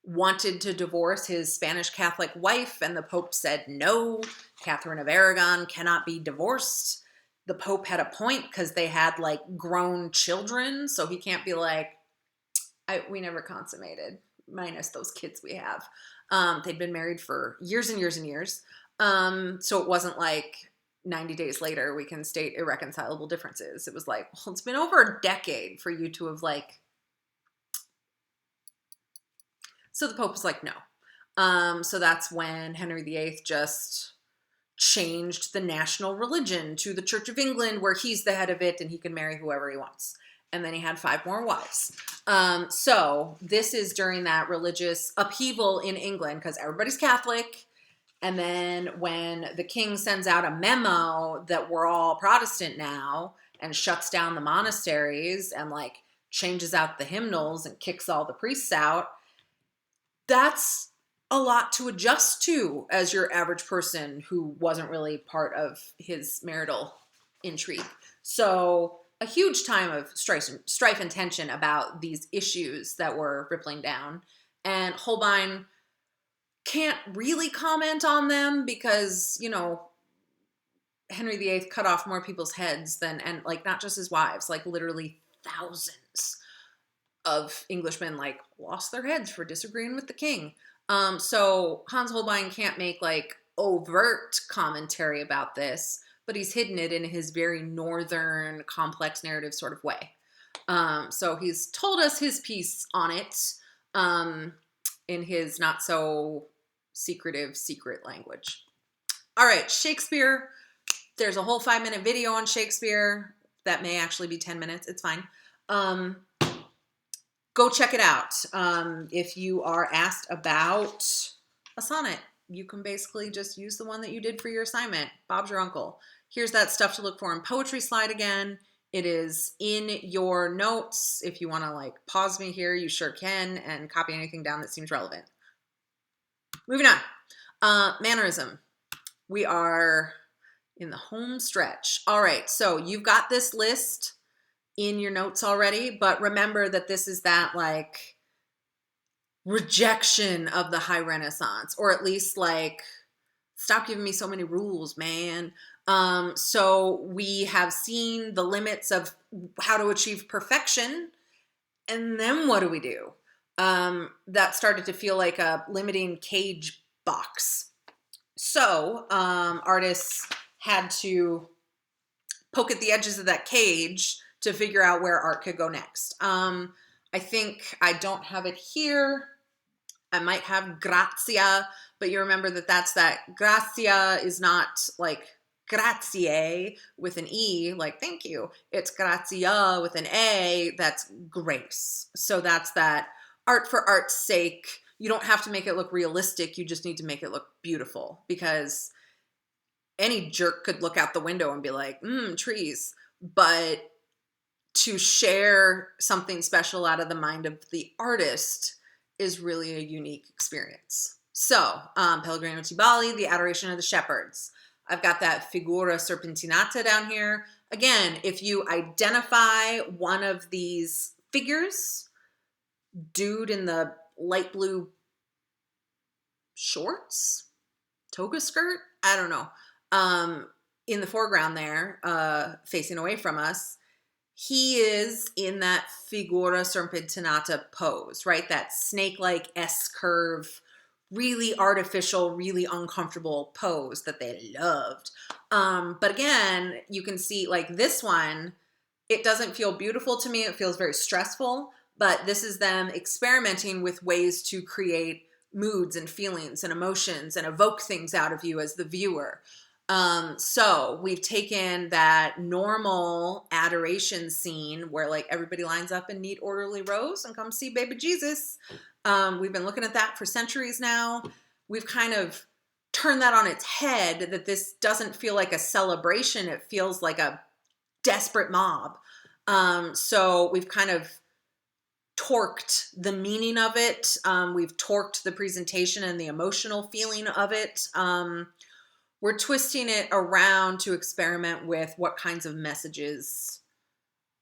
wanted to divorce his Spanish Catholic wife, and the Pope said, no, Catherine of Aragon cannot be divorced. The Pope had a point because they had like grown children, so he can't be like, we never consummated, minus those kids we have. They'd been married for years and years and years. So it wasn't like 90 days later we can state irreconcilable differences. It was like, well, it's been over a decade for you to have like. So the Pope was like, no. So that's when Henry VIII just changed the national religion to the Church of England, where he's the head of it and he can marry whoever he wants. And then he had 5 more wives. So this is during that religious upheaval in England because everybody's Catholic. And then when the king sends out a memo that we're all Protestant now and shuts down the monasteries and like changes out the hymnals and kicks all the priests out, that's a lot to adjust to as your average person who wasn't really part of his marital intrigue. So a huge time of strife and tension about these issues that were rippling down. And Holbein can't really comment on them because, you know, Henry VIII cut off more people's heads than, and like not just his wives, like literally thousands of Englishmen like lost their heads for disagreeing with the king. So Hans Holbein can't make like overt commentary about this, but he's hidden it in his very northern, complex narrative sort of way. So he's told us his piece on it in his not so secretive, secret language. All right, Shakespeare. There's a whole 5-minute video on Shakespeare. That may actually be 10 minutes. It's fine. Go check it out. If you are asked about a sonnet, you can basically just use the one that you did for your assignment. Bob's your uncle. Here's that stuff to look for in poetry slide again. It is in your notes. If you want to like pause me here, you sure can, and copy anything down that seems relevant. Moving on. Mannerism. We are in the home stretch. All right, so you've got this list in your notes already, but remember that this is that like rejection of the high Renaissance, or at least like, stop giving me so many rules, man. So we have seen the limits of how to achieve perfection, and then what do we do? That started to feel like a limiting cage box. So artists had to poke at the edges of that cage to figure out where art could go next. I think I don't have it here. I might have grazia, but you remember that that's that grazia is not like grazie with an E, like thank you. It's grazia with an A, that's grace. So that's that art for art's sake. You don't have to make it look realistic. You just need to make it look beautiful, because any jerk could look out the window and be like, trees. But to share something special out of the mind of the artist is really a unique experience. So, Pellegrino Tibali, The Adoration of the Shepherds. I've got that Figura Serpentinata down here. Again, if you identify one of these figures, dude in the light blue shorts, toga skirt, I don't know, in the foreground there, facing away from us, he is in that Figura Serpentinata pose, right? That snake-like S-curve, really artificial, really uncomfortable pose that they loved. But again, you can see like this one, it doesn't feel beautiful to me. It feels very stressful, but this is them experimenting with ways to create moods and feelings and emotions and evoke things out of you as the viewer. So we've taken that normal adoration scene where like everybody lines up in neat orderly rows and come see baby Jesus. We've been looking at that for centuries now. We've kind of turned that on its head, that this doesn't feel like a celebration. It feels like a desperate mob. So we've kind of torqued the meaning of it. We've torqued the presentation and the emotional feeling of it. We're twisting it around to experiment with what kinds of messages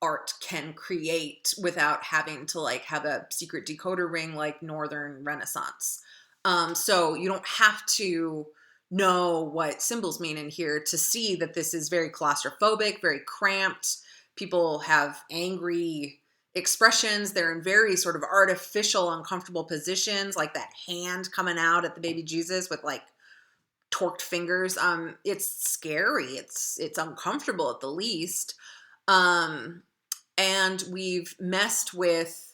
art can create without having to like have a secret decoder ring like Northern Renaissance. So you don't have to know what symbols mean in here to see that this is very claustrophobic, very cramped. People have angry expressions. They're in very sort of artificial, uncomfortable positions, like that hand coming out at the baby Jesus with like torqued fingers. It's scary. It's uncomfortable at the least. And we've messed with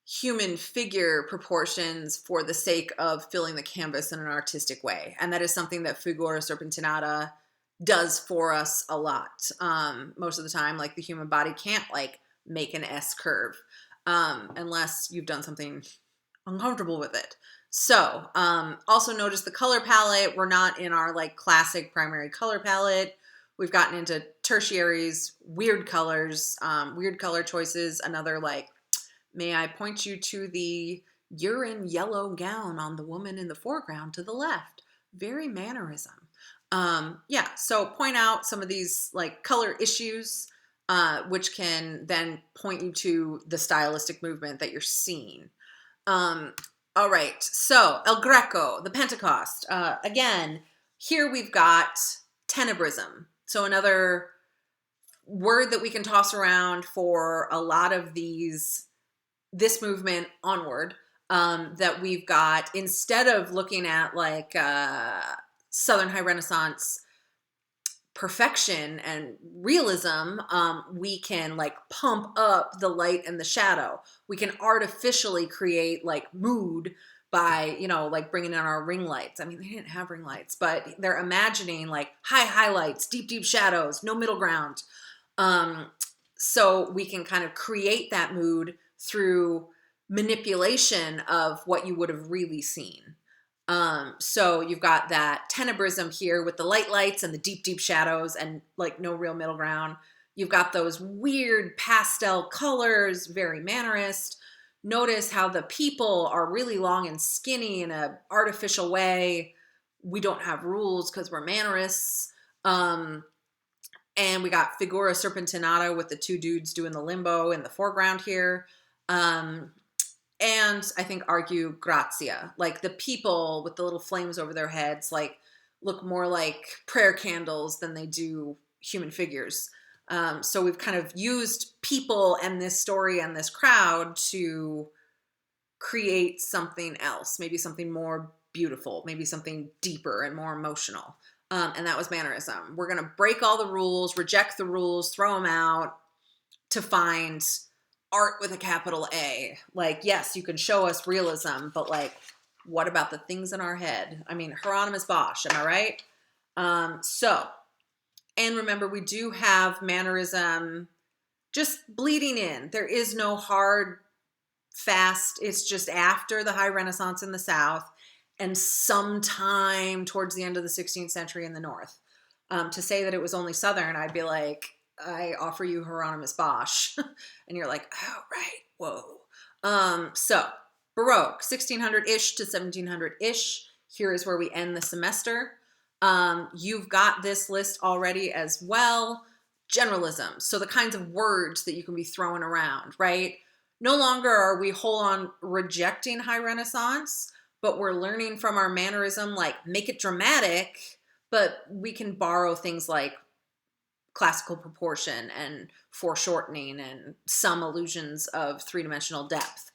human figure proportions for the sake of filling the canvas in an artistic way. And that is something that Figura Serpentinata does for us a lot. Most of the time, like the human body can't like make an S curve unless you've done something uncomfortable with it. So, also notice the color palette. We're not in our like classic primary color palette. We've gotten into tertiaries, weird colors, weird color choices. Another like, may I point you to the urine yellow gown on the woman in the foreground to the left. Very mannerism. Yeah, so point out some of these like color issues, which can then point you to the stylistic movement that you're seeing. All right, so El Greco, the Pentecost. Again, here we've got tenebrism. So another word that we can toss around for a lot of this movement onward, that we've got, instead of looking at like Southern High Renaissance perfection and realism, we can like pump up the light and the shadow. We can artificially create like mood by, like bringing in our ring lights. I mean, they didn't have ring lights, but they're imagining like high highlights, deep shadows, no middle ground. So we can kind of create that mood through manipulation of what you would have really seen. So you've got that tenebrism here with the lights and the deep shadows and like no real middle ground. You've got those weird pastel colors, very mannerist. Notice how the people are really long and skinny in an artificial way. We don't have rules because we're mannerists. And we got Figura Serpentinata with the two dudes doing the limbo in the foreground here. And I think argue grazia, like the people with the little flames over their heads, like look more like prayer candles than they do human figures. So we've kind of used people and this story and this crowd to create something else, maybe something more beautiful, maybe something deeper and more emotional. And that was mannerism. We're going to break all the rules, reject the rules, throw them out to find art with a capital A. Like, yes, you can show us realism, but like, what about the things in our head? I mean, Hieronymus Bosch, am I right? And remember, we do have mannerism just bleeding in. There is no hard, fast, it's just after the High Renaissance in the South and sometime towards the end of the 16th century in the North. To say that it was only Southern, I'd be like, I offer you Hieronymus Bosch. And you're like, oh, right, whoa. So Baroque, 1600-ish to 1700-ish. Here is where we end the semester. You've got this list already as well. Generalism, so the kinds of words that you can be throwing around, right? No longer are we whole on rejecting High Renaissance, but we're learning from our mannerism, like make it dramatic, but we can borrow things like classical proportion and foreshortening and some illusions of three-dimensional depth.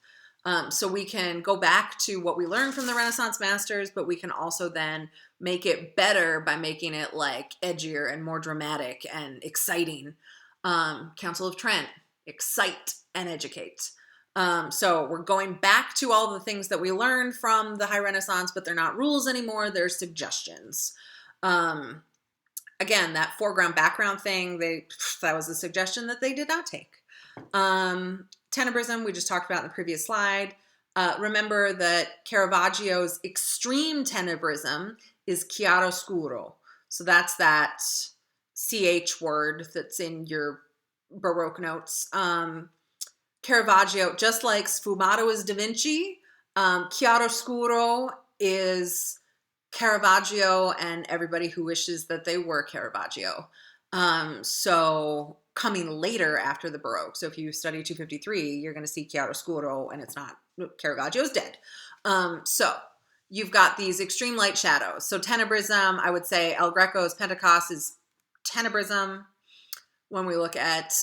So we can go back to what we learned from the Renaissance masters, but we can also then make it better by making it like edgier and more dramatic and exciting. Council of Trent, excite and educate. So we're going back to all the things that we learned from the High Renaissance, but they're not rules anymore, they're suggestions. Again, that foreground background thing, that was a suggestion that they did not take. Tenebrism, we just talked about in the previous slide. Remember that Caravaggio's extreme tenebrism is chiaroscuro. So that's that CH word that's in your Baroque notes. Caravaggio, just like sfumato is Da Vinci, chiaroscuro is Caravaggio and everybody who wishes that they were Caravaggio. So coming later after the Baroque. So if you study 253, you're going to see chiaroscuro and it's not, Caravaggio's dead. So you've got these extreme light shadows. So tenebrism, I would say El Greco's Pentecost is tenebrism. When we look at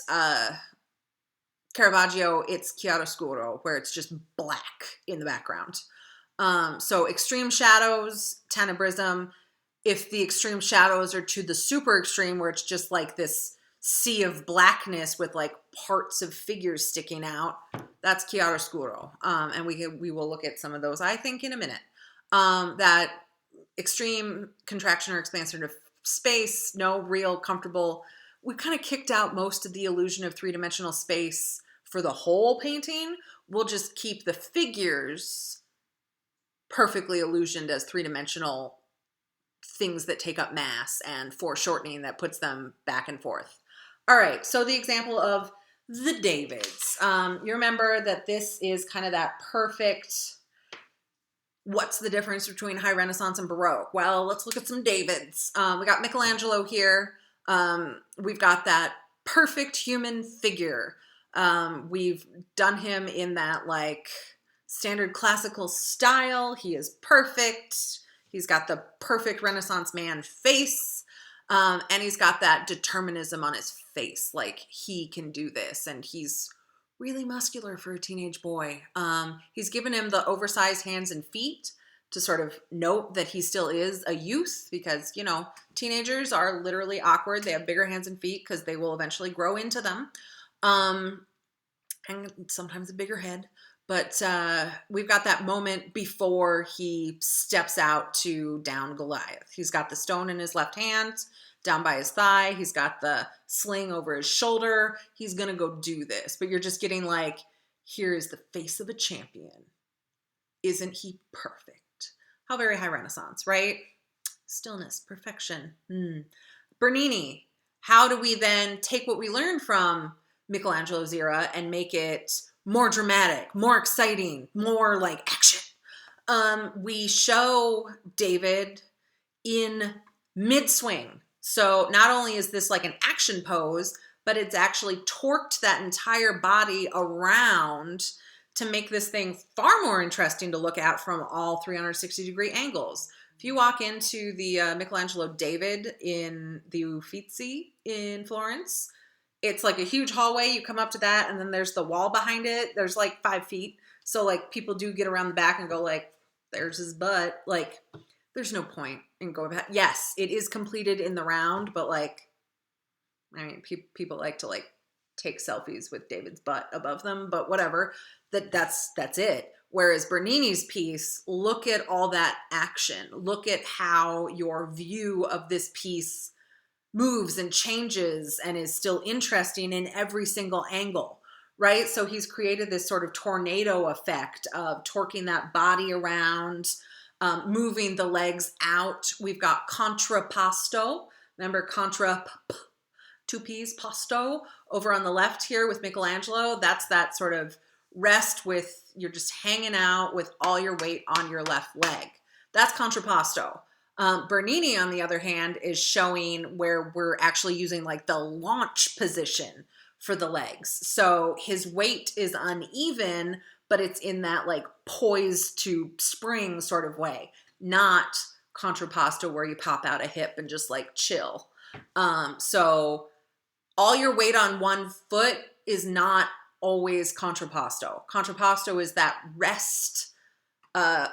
Caravaggio, it's chiaroscuro, where it's just black in the background. So extreme shadows, tenebrism. If the extreme shadows are to the super extreme, where it's just like this sea of blackness with like parts of figures sticking out, that's chiaroscuro. And we will look at some of those, I think, in a minute. That extreme contraction or expansion of space, no real comfortable. We kind of kicked out most of the illusion of three-dimensional space for the whole painting. We'll just keep the figures perfectly illusioned as three-dimensional things that take up mass and foreshortening that puts them back and forth. All right, so the example of the Davids. You remember that this is kind of that perfect, what's the difference between High Renaissance and Baroque? Well, let's look at some Davids. We got Michelangelo here. We've got that perfect human figure. We've done him in that like standard classical style. He is perfect. He's got the perfect Renaissance man face. And he's got that determinism on his face. Like he can do this. And he's really muscular for a teenage boy. He's given him the oversized hands and feet to sort of note that he still is a youth because, you know, teenagers are literally awkward. They have bigger hands and feet because they will eventually grow into them. And sometimes a bigger head. But we've got that moment before he steps out to down Goliath. He's got the stone in his left hand, down by his thigh. He's got the sling over his shoulder. He's going to go do this. But you're just getting like, here is the face of a champion. Isn't he perfect? How very High Renaissance, right? Stillness, perfection. Bernini, how do we then take what we learned from Michelangelo's era and make it more dramatic, more exciting, more like action? We show David in mid-swing. So not only is this like an action pose, but it's actually torqued that entire body around to make this thing far more interesting to look at from all 360-degree angles. If you walk into the Michelangelo David in the Uffizi in Florence, it's like a huge hallway. You come up to that, and then there's the wall behind it. There's like 5 feet. So like people do get around the back and go like, there's his butt. Like there's no point in going back. Yes, it is completed in the round, but like, I mean, people like to like take selfies with David's butt above them, but whatever. That's it. Whereas Bernini's piece, look at all that action. Look at how your view of this piece moves and changes and is still interesting in every single angle, right? So he's created this sort of tornado effect of torquing that body around, moving the legs out. We've got contrapposto. Remember two P's, posto, over on the left here with Michelangelo. That's that sort of rest with, you're just hanging out with all your weight on your left leg. That's contrapposto. Bernini, on the other hand, is showing where we're actually using like the launch position for the legs. So his weight is uneven, but it's in that like poised to spring sort of way, not contrapposto where you pop out a hip and just like chill. So all your weight on one foot is not always contrapposto. Contrapposto is that rest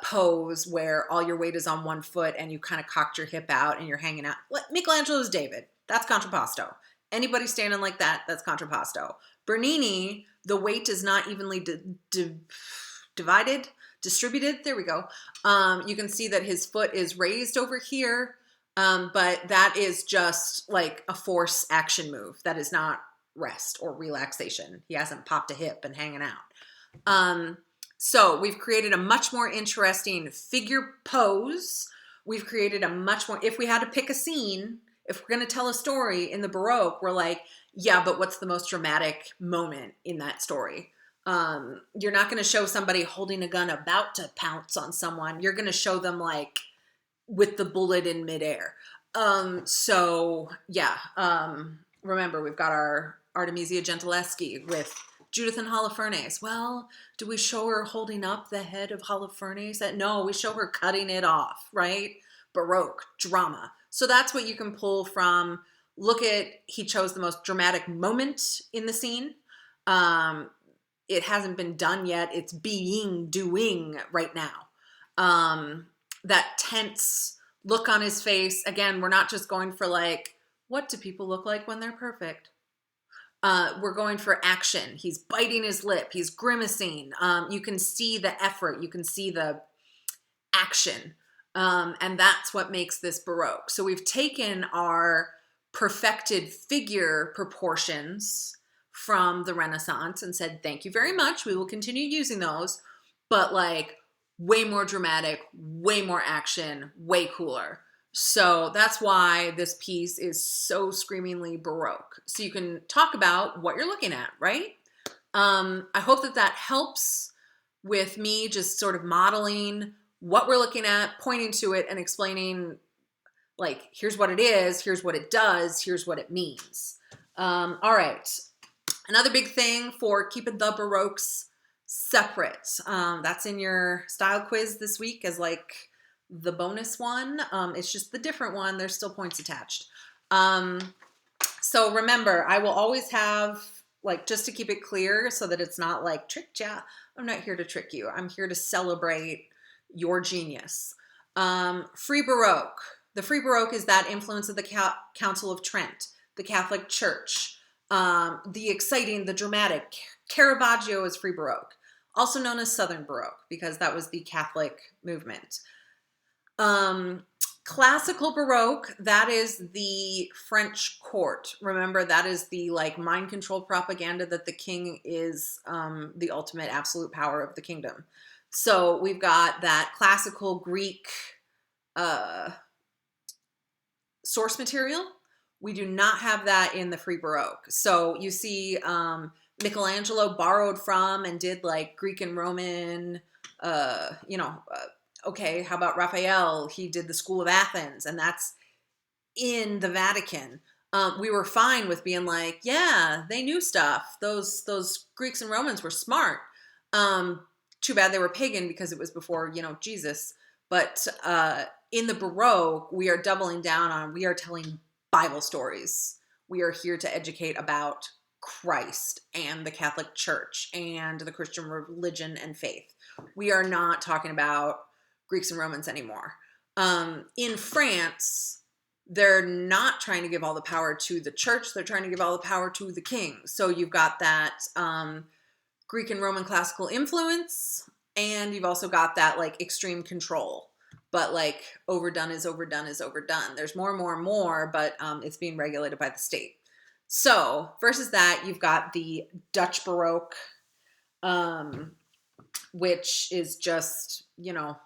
pose where all your weight is on one foot and you kind of cocked your hip out and you're hanging out. Michelangelo's David, that's contrapposto. Anybody standing like that, that's contrapposto. Bernini, the weight is not evenly distributed. There we go. You can see that his foot is raised over here, but that is just like a force action move. That is not rest or relaxation. He hasn't popped a hip and hanging out. So we've created a much more interesting figure pose. We've created a much more, if we had to pick a scene, if we're going to tell a story in the Baroque, we're like, yeah, but what's the most dramatic moment in that story? You're not going to show somebody holding a gun about to pounce on someone. You're going to show them like with the bullet in midair. So yeah, remember we've got our Artemisia Gentileschi with Judith and Holofernes. Well, do we show her holding up the head of Holofernes? No, we show her cutting it off, right? Baroque, drama. So that's what you can pull from. Look at, he chose the most dramatic moment in the scene. It hasn't been done yet. It's doing right now. That tense look on his face. Again, we're not just going for like, what do people look like when they're perfect? We're going for action. He's biting his lip. He's grimacing. You can see the effort. You can see the action. And that's what makes this Baroque. So we've taken our perfected figure proportions from the Renaissance and said, thank you very much. We will continue using those, but like way more dramatic, way more action, way cooler. So that's why this piece is so screamingly Baroque. So you can talk about what you're looking at, right? I hope that that helps with me just sort of modeling what we're looking at, pointing to it, and explaining, like, here's what it is, here's what it does, here's what it means. All right. Another big thing for keeping the Baroques separate. That's in your style quiz this week as like the bonus one. It's just the different one. There's still points attached. So remember, I will always have, like, just to keep it clear so that it's not like tricked ya. I'm not here to trick you. I'm here to celebrate your genius. Free Baroque. The Free Baroque is that influence of the Council of Trent, the Catholic Church, the exciting, the dramatic. Caravaggio is Free Baroque, also known as Southern Baroque because that was the Catholic movement. Classical Baroque, that is the French court. Remember, that is the like mind control propaganda that the king is the ultimate absolute power of the kingdom. So we've got that classical Greek source material. We do not have that in the Free Baroque. So you see Michelangelo borrowed from and did like Greek and Roman, okay, how about Raphael? He did the School of Athens, and that's in the Vatican. We were fine with being like, yeah, they knew stuff. Those Greeks and Romans were smart. Too bad they were pagan because it was before, Jesus. But in the Baroque, we are doubling down on, we are telling Bible stories. We are here to educate about Christ and the Catholic Church and the Christian religion and faith. We are not talking about Greeks and Romans anymore. In France, they're not trying to give all the power to the church. They're trying to give all the power to the king. So you've got that Greek and Roman classical influence, and you've also got that like extreme control. But like overdone is overdone is overdone. There's more and more and more, but it's being regulated by the state. So versus that, you've got the Dutch Baroque, which is just, you know,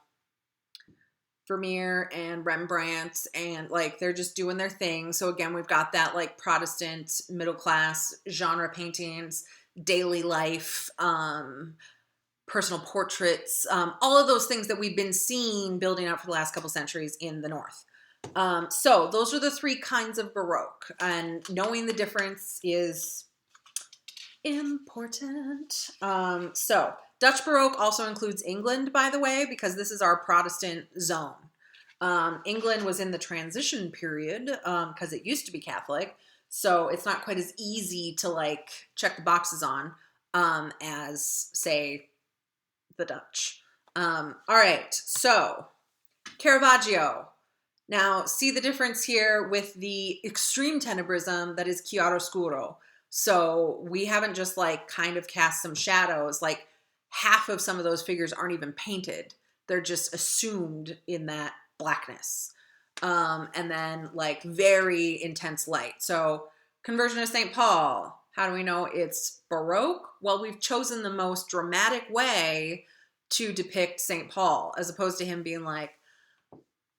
Vermeer and Rembrandt, and like they're just doing their thing. So again, we've got that like Protestant middle class genre paintings, daily life, personal portraits, all of those things that we've been seeing building up for the last couple centuries in the North. So those are the three kinds of Baroque, and knowing the difference is important. So Dutch Baroque also includes England, by the way, because this is our Protestant zone. England was in the transition period because it used to be Catholic, so it's not quite as easy to like check the boxes on as, say, the Dutch. All right, so Caravaggio. Now, see the difference here with the extreme tenebrism that is chiaroscuro. So we haven't just like kind of cast some shadows. Like half of some of those figures aren't even painted. They're just assumed in that blackness. And then like very intense light. So Conversion of St. Paul. How do we know it's Baroque? Well, we've chosen the most dramatic way to depict St. Paul, as opposed to him being like,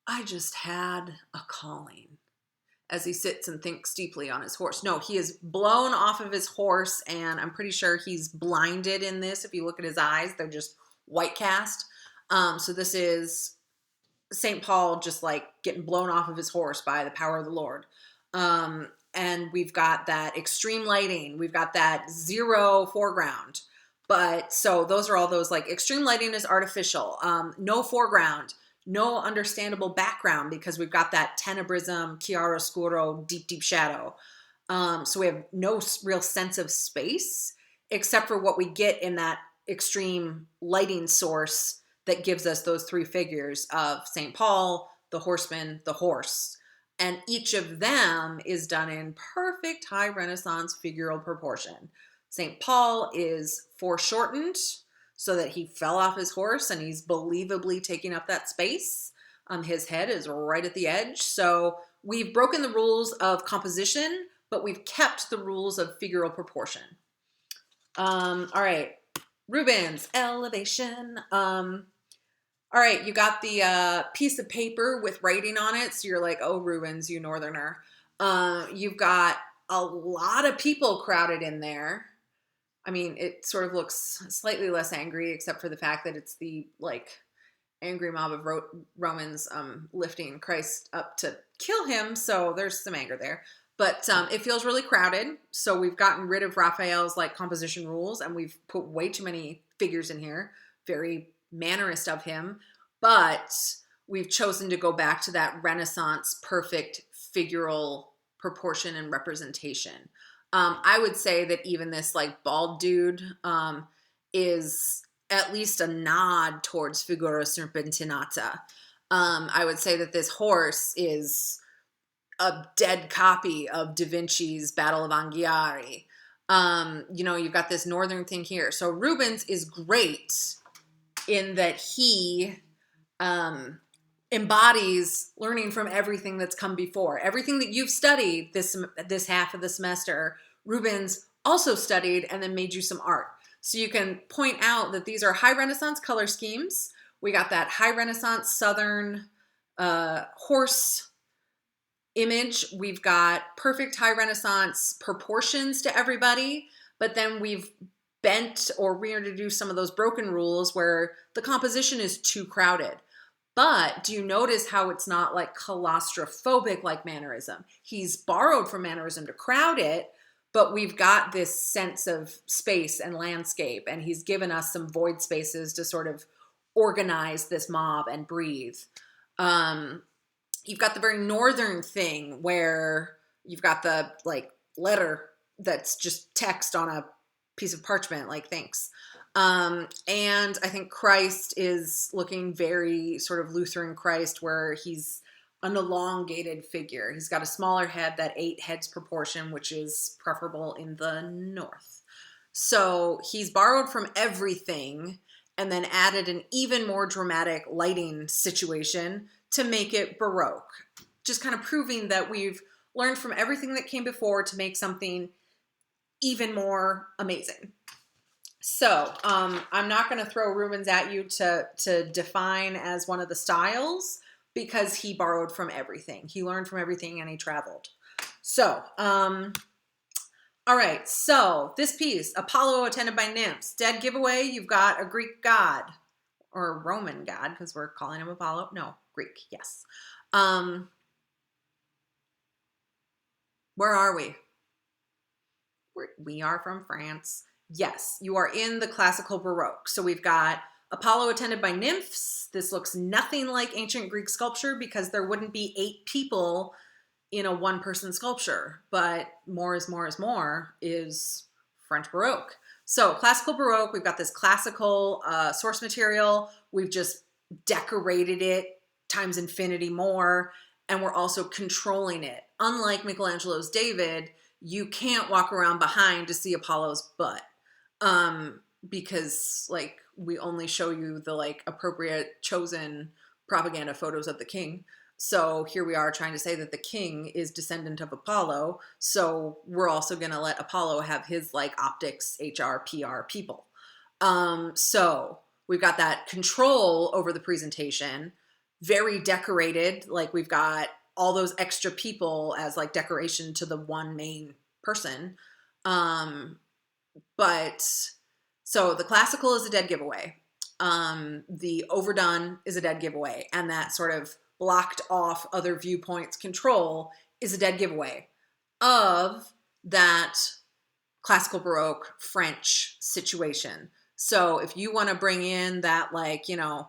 I just had a calling, as he sits and thinks deeply on his horse. No, he is blown off of his horse, and I'm pretty sure he's blinded in this. If you look at his eyes, they're just white cast. So this is St. Paul just like getting blown off of his horse by the power of the Lord. And we've got that extreme lighting. We've got that zero foreground. But so those are all those like extreme lighting is artificial. No foreground. No understandable background because we've got that tenebrism, chiaroscuro, deep, deep shadow. So we have no real sense of space except for what we get in that extreme lighting source that gives us those three figures of St. Paul, the horseman, the horse. And each of them is done in perfect high Renaissance figural proportion. St. Paul is foreshortened so that he fell off his horse and he's believably taking up that space. His head is right at the edge. So we've broken the rules of composition, but we've kept the rules of figural proportion. All right, Rubens, elevation. All right, you got the piece of paper with writing on it. So you're like, oh, Rubens, you northerner. You've got a lot of people crowded in there. I mean, it sort of looks slightly less angry, except for the fact that it's the like angry mob of Romans lifting Christ up to kill him. So there's some anger there. But it feels really crowded. So we've gotten rid of Raphael's like composition rules, and we've put way too many figures in here. Very mannerist of him. But we've chosen to go back to that Renaissance perfect figural proportion and representation. I would say that even this like bald dude is at least a nod towards figura serpentinata. I would say that this horse is a dead copy of Da Vinci's Battle of Anghiari. You know, you've got this northern thing here. So Rubens is great in that he embodies learning from everything that's come before. Everything that you've studied this half of the semester, Rubens also studied and then made you some art. So you can point out that these are high Renaissance color schemes. We got that high Renaissance Southern horse image. We've got perfect high Renaissance proportions to everybody, but then we've bent or reintroduced some of those broken rules where the composition is too crowded. But do you notice how it's not like claustrophobic like mannerism? He's borrowed from mannerism to crowd it, but we've got this sense of space and landscape, and he's given us some void spaces to sort of organize this mob and breathe. You've got the very northern thing where you've got the like letter that's just text on a piece of parchment, like thanks. And I think Christ is looking very sort of Lutheran Christ, where he's an elongated figure. He's got a smaller head, that 8 heads proportion, which is preferable in the north. So he's borrowed from everything and then added an even more dramatic lighting situation to make it Baroque. Just kind of proving that we've learned from everything that came before to make something even more amazing. So I'm not going to throw Rubens at you to define as one of the styles, because he borrowed from everything. He learned from everything and he traveled. So, all right. So this piece, Apollo attended by nymphs. Dead giveaway, you've got a Greek god, or Roman god, because we're calling him Apollo. No, Greek, yes. Where are we? We are from France. Yes, you are in the classical Baroque. So we've got Apollo attended by nymphs. This looks nothing like ancient Greek sculpture, because there wouldn't be 8 people in a one-person sculpture. But more is more is more is French Baroque. So classical Baroque, we've got this classical source material. We've just decorated it times infinity more, and we're also controlling it. Unlike Michelangelo's David, you can't walk around behind to see Apollo's butt, because like we only show you the like appropriate chosen propaganda photos of the king. So here we are trying to say that the king is descendant of Apollo. So we're also going to let Apollo have his like optics, HR, PR people. So we've got that control over the presentation, very decorated. Like we've got all those extra people as like decoration to the one main person. But so the classical is a dead giveaway. The overdone is a dead giveaway. And that sort of blocked off other viewpoints control is a dead giveaway of that classical Baroque French situation. So if you want to bring in that, like, you know,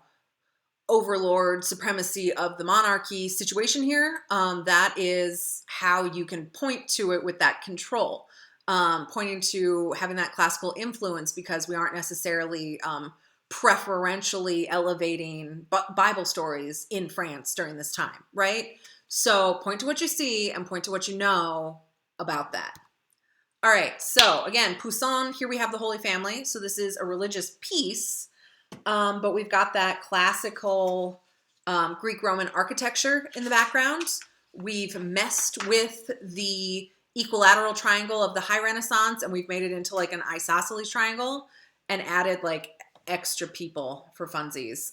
overlord supremacy of the monarchy situation here, that is how you can point to it with that control. Pointing to having that classical influence, because we aren't necessarily preferentially elevating Bible stories in France during this time, right? So point to what you see and point to what you know about that. All right, so again, Poussin, here we have the Holy Family. So this is a religious piece, but we've got that classical Greek-Roman architecture in the background. We've messed with the equilateral triangle of the High Renaissance, and we've made it into like an isosceles triangle and added like extra people for funsies.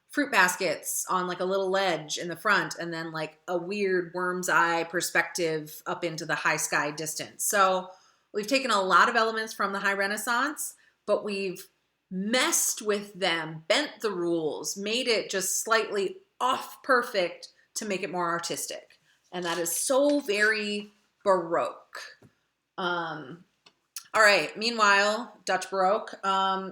Fruit baskets on like a little ledge in the front, and then like a weird worm's eye perspective up into the high sky distance. So we've taken a lot of elements from the High Renaissance, but we've messed with them, bent the rules, made it just slightly off perfect to make it more artistic. And that is so very Baroque. All right, meanwhile, Dutch Baroque,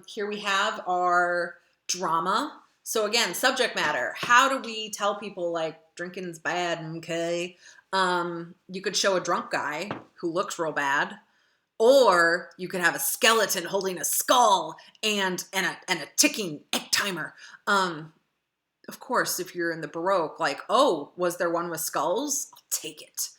here we have our drama. So again, subject matter. How do we tell people like drinking's bad, okay? You could show a drunk guy who looks real bad, or you could have a skeleton holding a skull and a ticking egg timer. Of course, if you're in the Baroque, like, oh, was there one with skulls? I'll take it.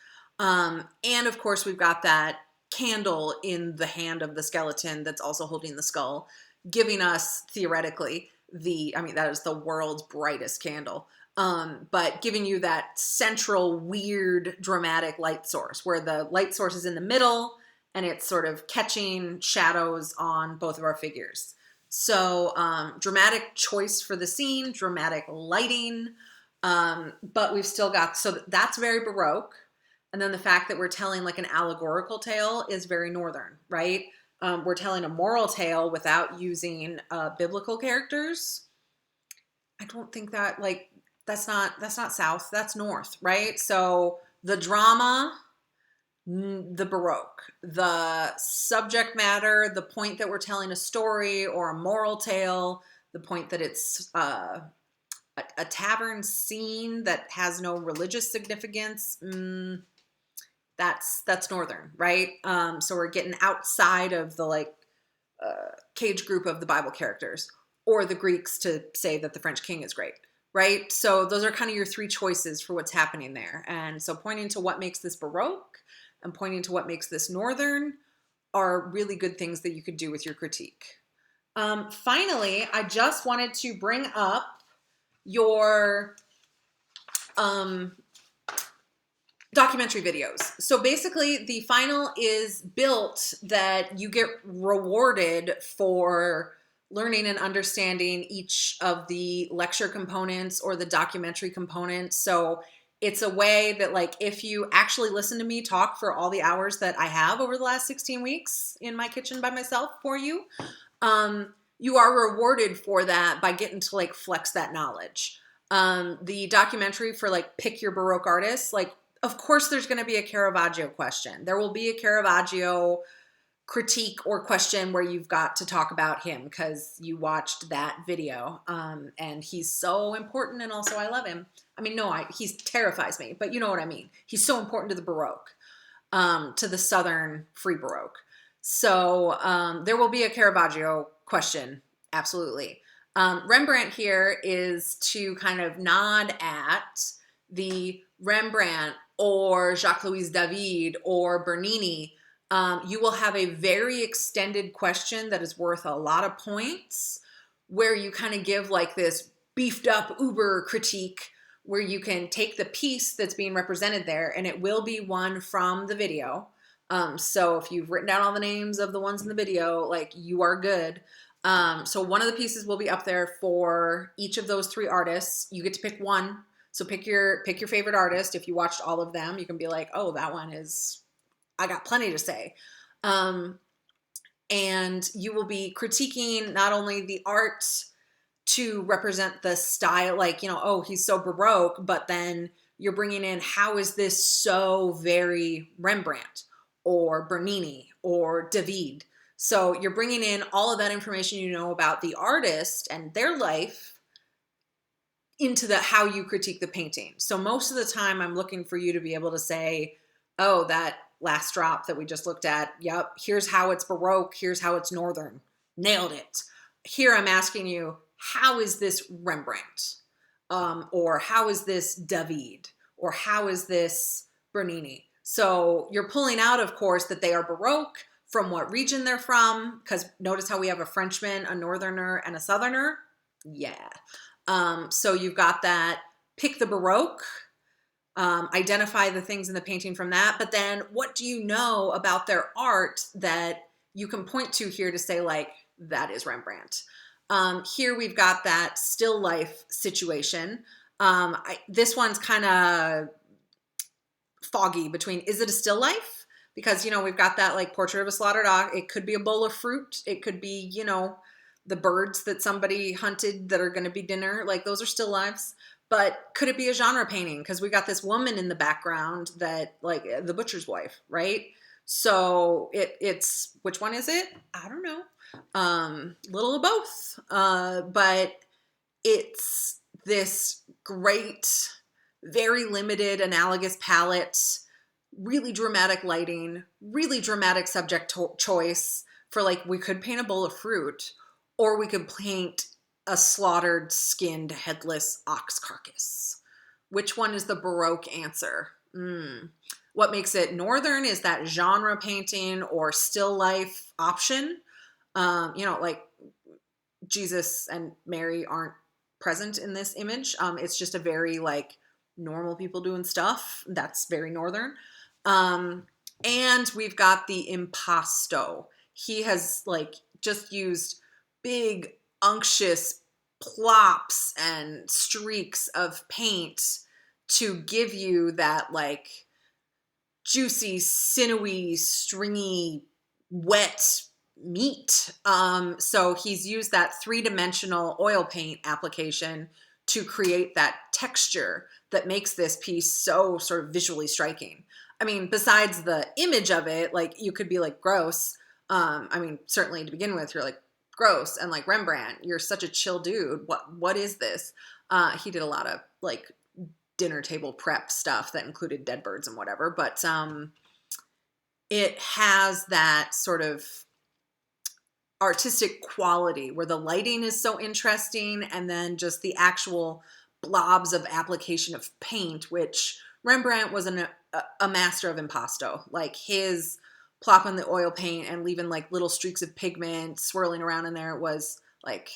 And of course, we've got that candle in the hand of the skeleton that's also holding the skull, giving us theoretically that is the world's brightest candle. But giving you that central, weird, dramatic light source where the light source is in the middle and it's sort of catching shadows on both of our figures. So dramatic choice for the scene, dramatic lighting, but we've still got, so that's very Baroque. And then the fact that we're telling like an allegorical tale is very Northern, right? We're telling a moral tale without using biblical characters. I don't think that, like, that's not South, that's North, right? So the drama, the Baroque, the subject matter, the point that we're telling a story or a moral tale, the point that it's a tavern scene that has no religious significance, that's Northern, right? So we're getting outside of the like cage group of the Bible characters, or the Greeks to say that the French king is great, right? So those are kind of your three choices for what's happening there. And so pointing to what makes this Baroque and pointing to what makes this Northern are really good things that you could do with your critique. Finally, I just wanted to bring up your documentary videos. So basically, the final is built that you get rewarded for learning and understanding each of the lecture components or the documentary components. So it's a way that, like, if you actually listen to me talk for all the hours that I have over the last 16 weeks in my kitchen by myself for you, you are rewarded for that by getting to like flex that knowledge. The documentary for like pick your Baroque artist, like, of course there's going to be a Caravaggio question. There will be a Caravaggio critique or question where you've got to talk about him because you watched that video. And he's so important, and also I love him. I mean, no, he terrifies me, but you know what I mean. He's so important to the Baroque, to the Southern Free Baroque. So there will be a Caravaggio question, absolutely. Rembrandt here is to kind of nod at the Rembrandt or Jacques-Louis David or Bernini. You will have a very extended question that is worth a lot of points, where you kind of give like this beefed up uber critique where you can take the piece that's being represented there, and it will be one from the video. So if you've written down all the names of the ones in the video, like, you are good. So one of the pieces will be up there for each of those three artists. You get to pick one. So pick your favorite artist. If you watched all of them, you can be like, oh, that one is, I got plenty to say. And you will be critiquing not only the art to represent the style, like, you know, oh, he's so Baroque, but then you're bringing in, how is this so very Rembrandt or Bernini or David? So you're bringing in all of that information you know about the artist and their life into the how you critique the painting. So most of the time I'm looking for you to be able to say, oh, that last drop that we just looked at, yep, here's how it's Baroque, here's how it's Northern. Nailed it. Here I'm asking you, how is this Rembrandt? Or how is this David? Or how is this Bernini? So you're pulling out, of course, that they are Baroque, from what region they're from, because notice how we have a Frenchman, a Northerner, and a Southerner? Yeah. So you've got that, pick the Baroque, identify the things in the painting from that, but then what do you know about their art that you can point to here to say, like, that is Rembrandt? Here we've got that still life situation. This one's kind of foggy between, is it a still life? Because, you know, we've got that like portrait of a slaughtered dog. It could be a bowl of fruit. It could be, you know, the birds that somebody hunted that are going to be dinner. Like, those are still lives. But could it be a genre painting? Because we got this woman in the background that, like, the butcher's wife, right? So it's, which one is it? I don't know. Little of both. But it's this great, very limited analogous palette, really dramatic lighting, really dramatic subject choice for, like, we could paint a bowl of fruit, or we could paint a slaughtered, skinned, headless ox carcass. Which one is the Baroque answer? What makes it Northern is that genre painting or still life option. You know, like, Jesus and Mary aren't present in this image. It's just a very, like, normal people doing stuff. That's very Northern. And we've got the impasto. He has, like, just used big, unctuous plops and streaks of paint to give you that, like, juicy, sinewy, stringy, wet meat. So he's used that three-dimensional oil paint application to create that texture that makes this piece so sort of visually striking. I mean, besides the image of it, like, you could be like, gross. I mean, certainly to begin with, you're like, gross. And like, Rembrandt, you're such a chill dude. What is this? He did a lot of like dinner table prep stuff that included dead birds and whatever. But it has that sort of artistic quality where the lighting is so interesting, and then just the actual blobs of application of paint, which Rembrandt was a master of impasto. Like his plopping the oil paint and leaving like little streaks of pigment swirling around in there was like,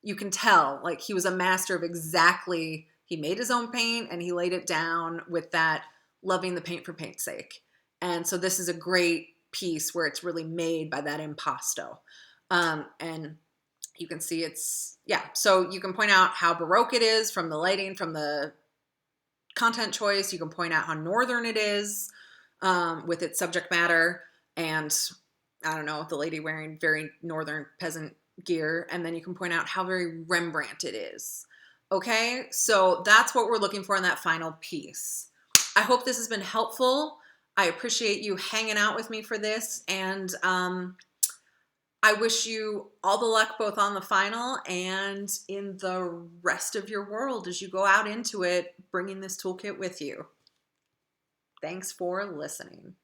you can tell like he was a master of exactly, he made his own paint and he laid it down with that loving the paint for paint's sake. And so this is a great piece where it's really made by that impasto. And you can see it's, yeah, so you can point out how Baroque it is from the lighting, from the content choice. You can point out how Northern it is with its subject matter. And I don't know, the lady wearing very Northern peasant gear. And then you can point out how very Rembrandt it is. Okay, so that's what we're looking for in that final piece. I hope this has been helpful. I appreciate you hanging out with me for this. And I wish you all the luck both on the final and in the rest of your world as you go out into it, bringing this toolkit with you. Thanks for listening.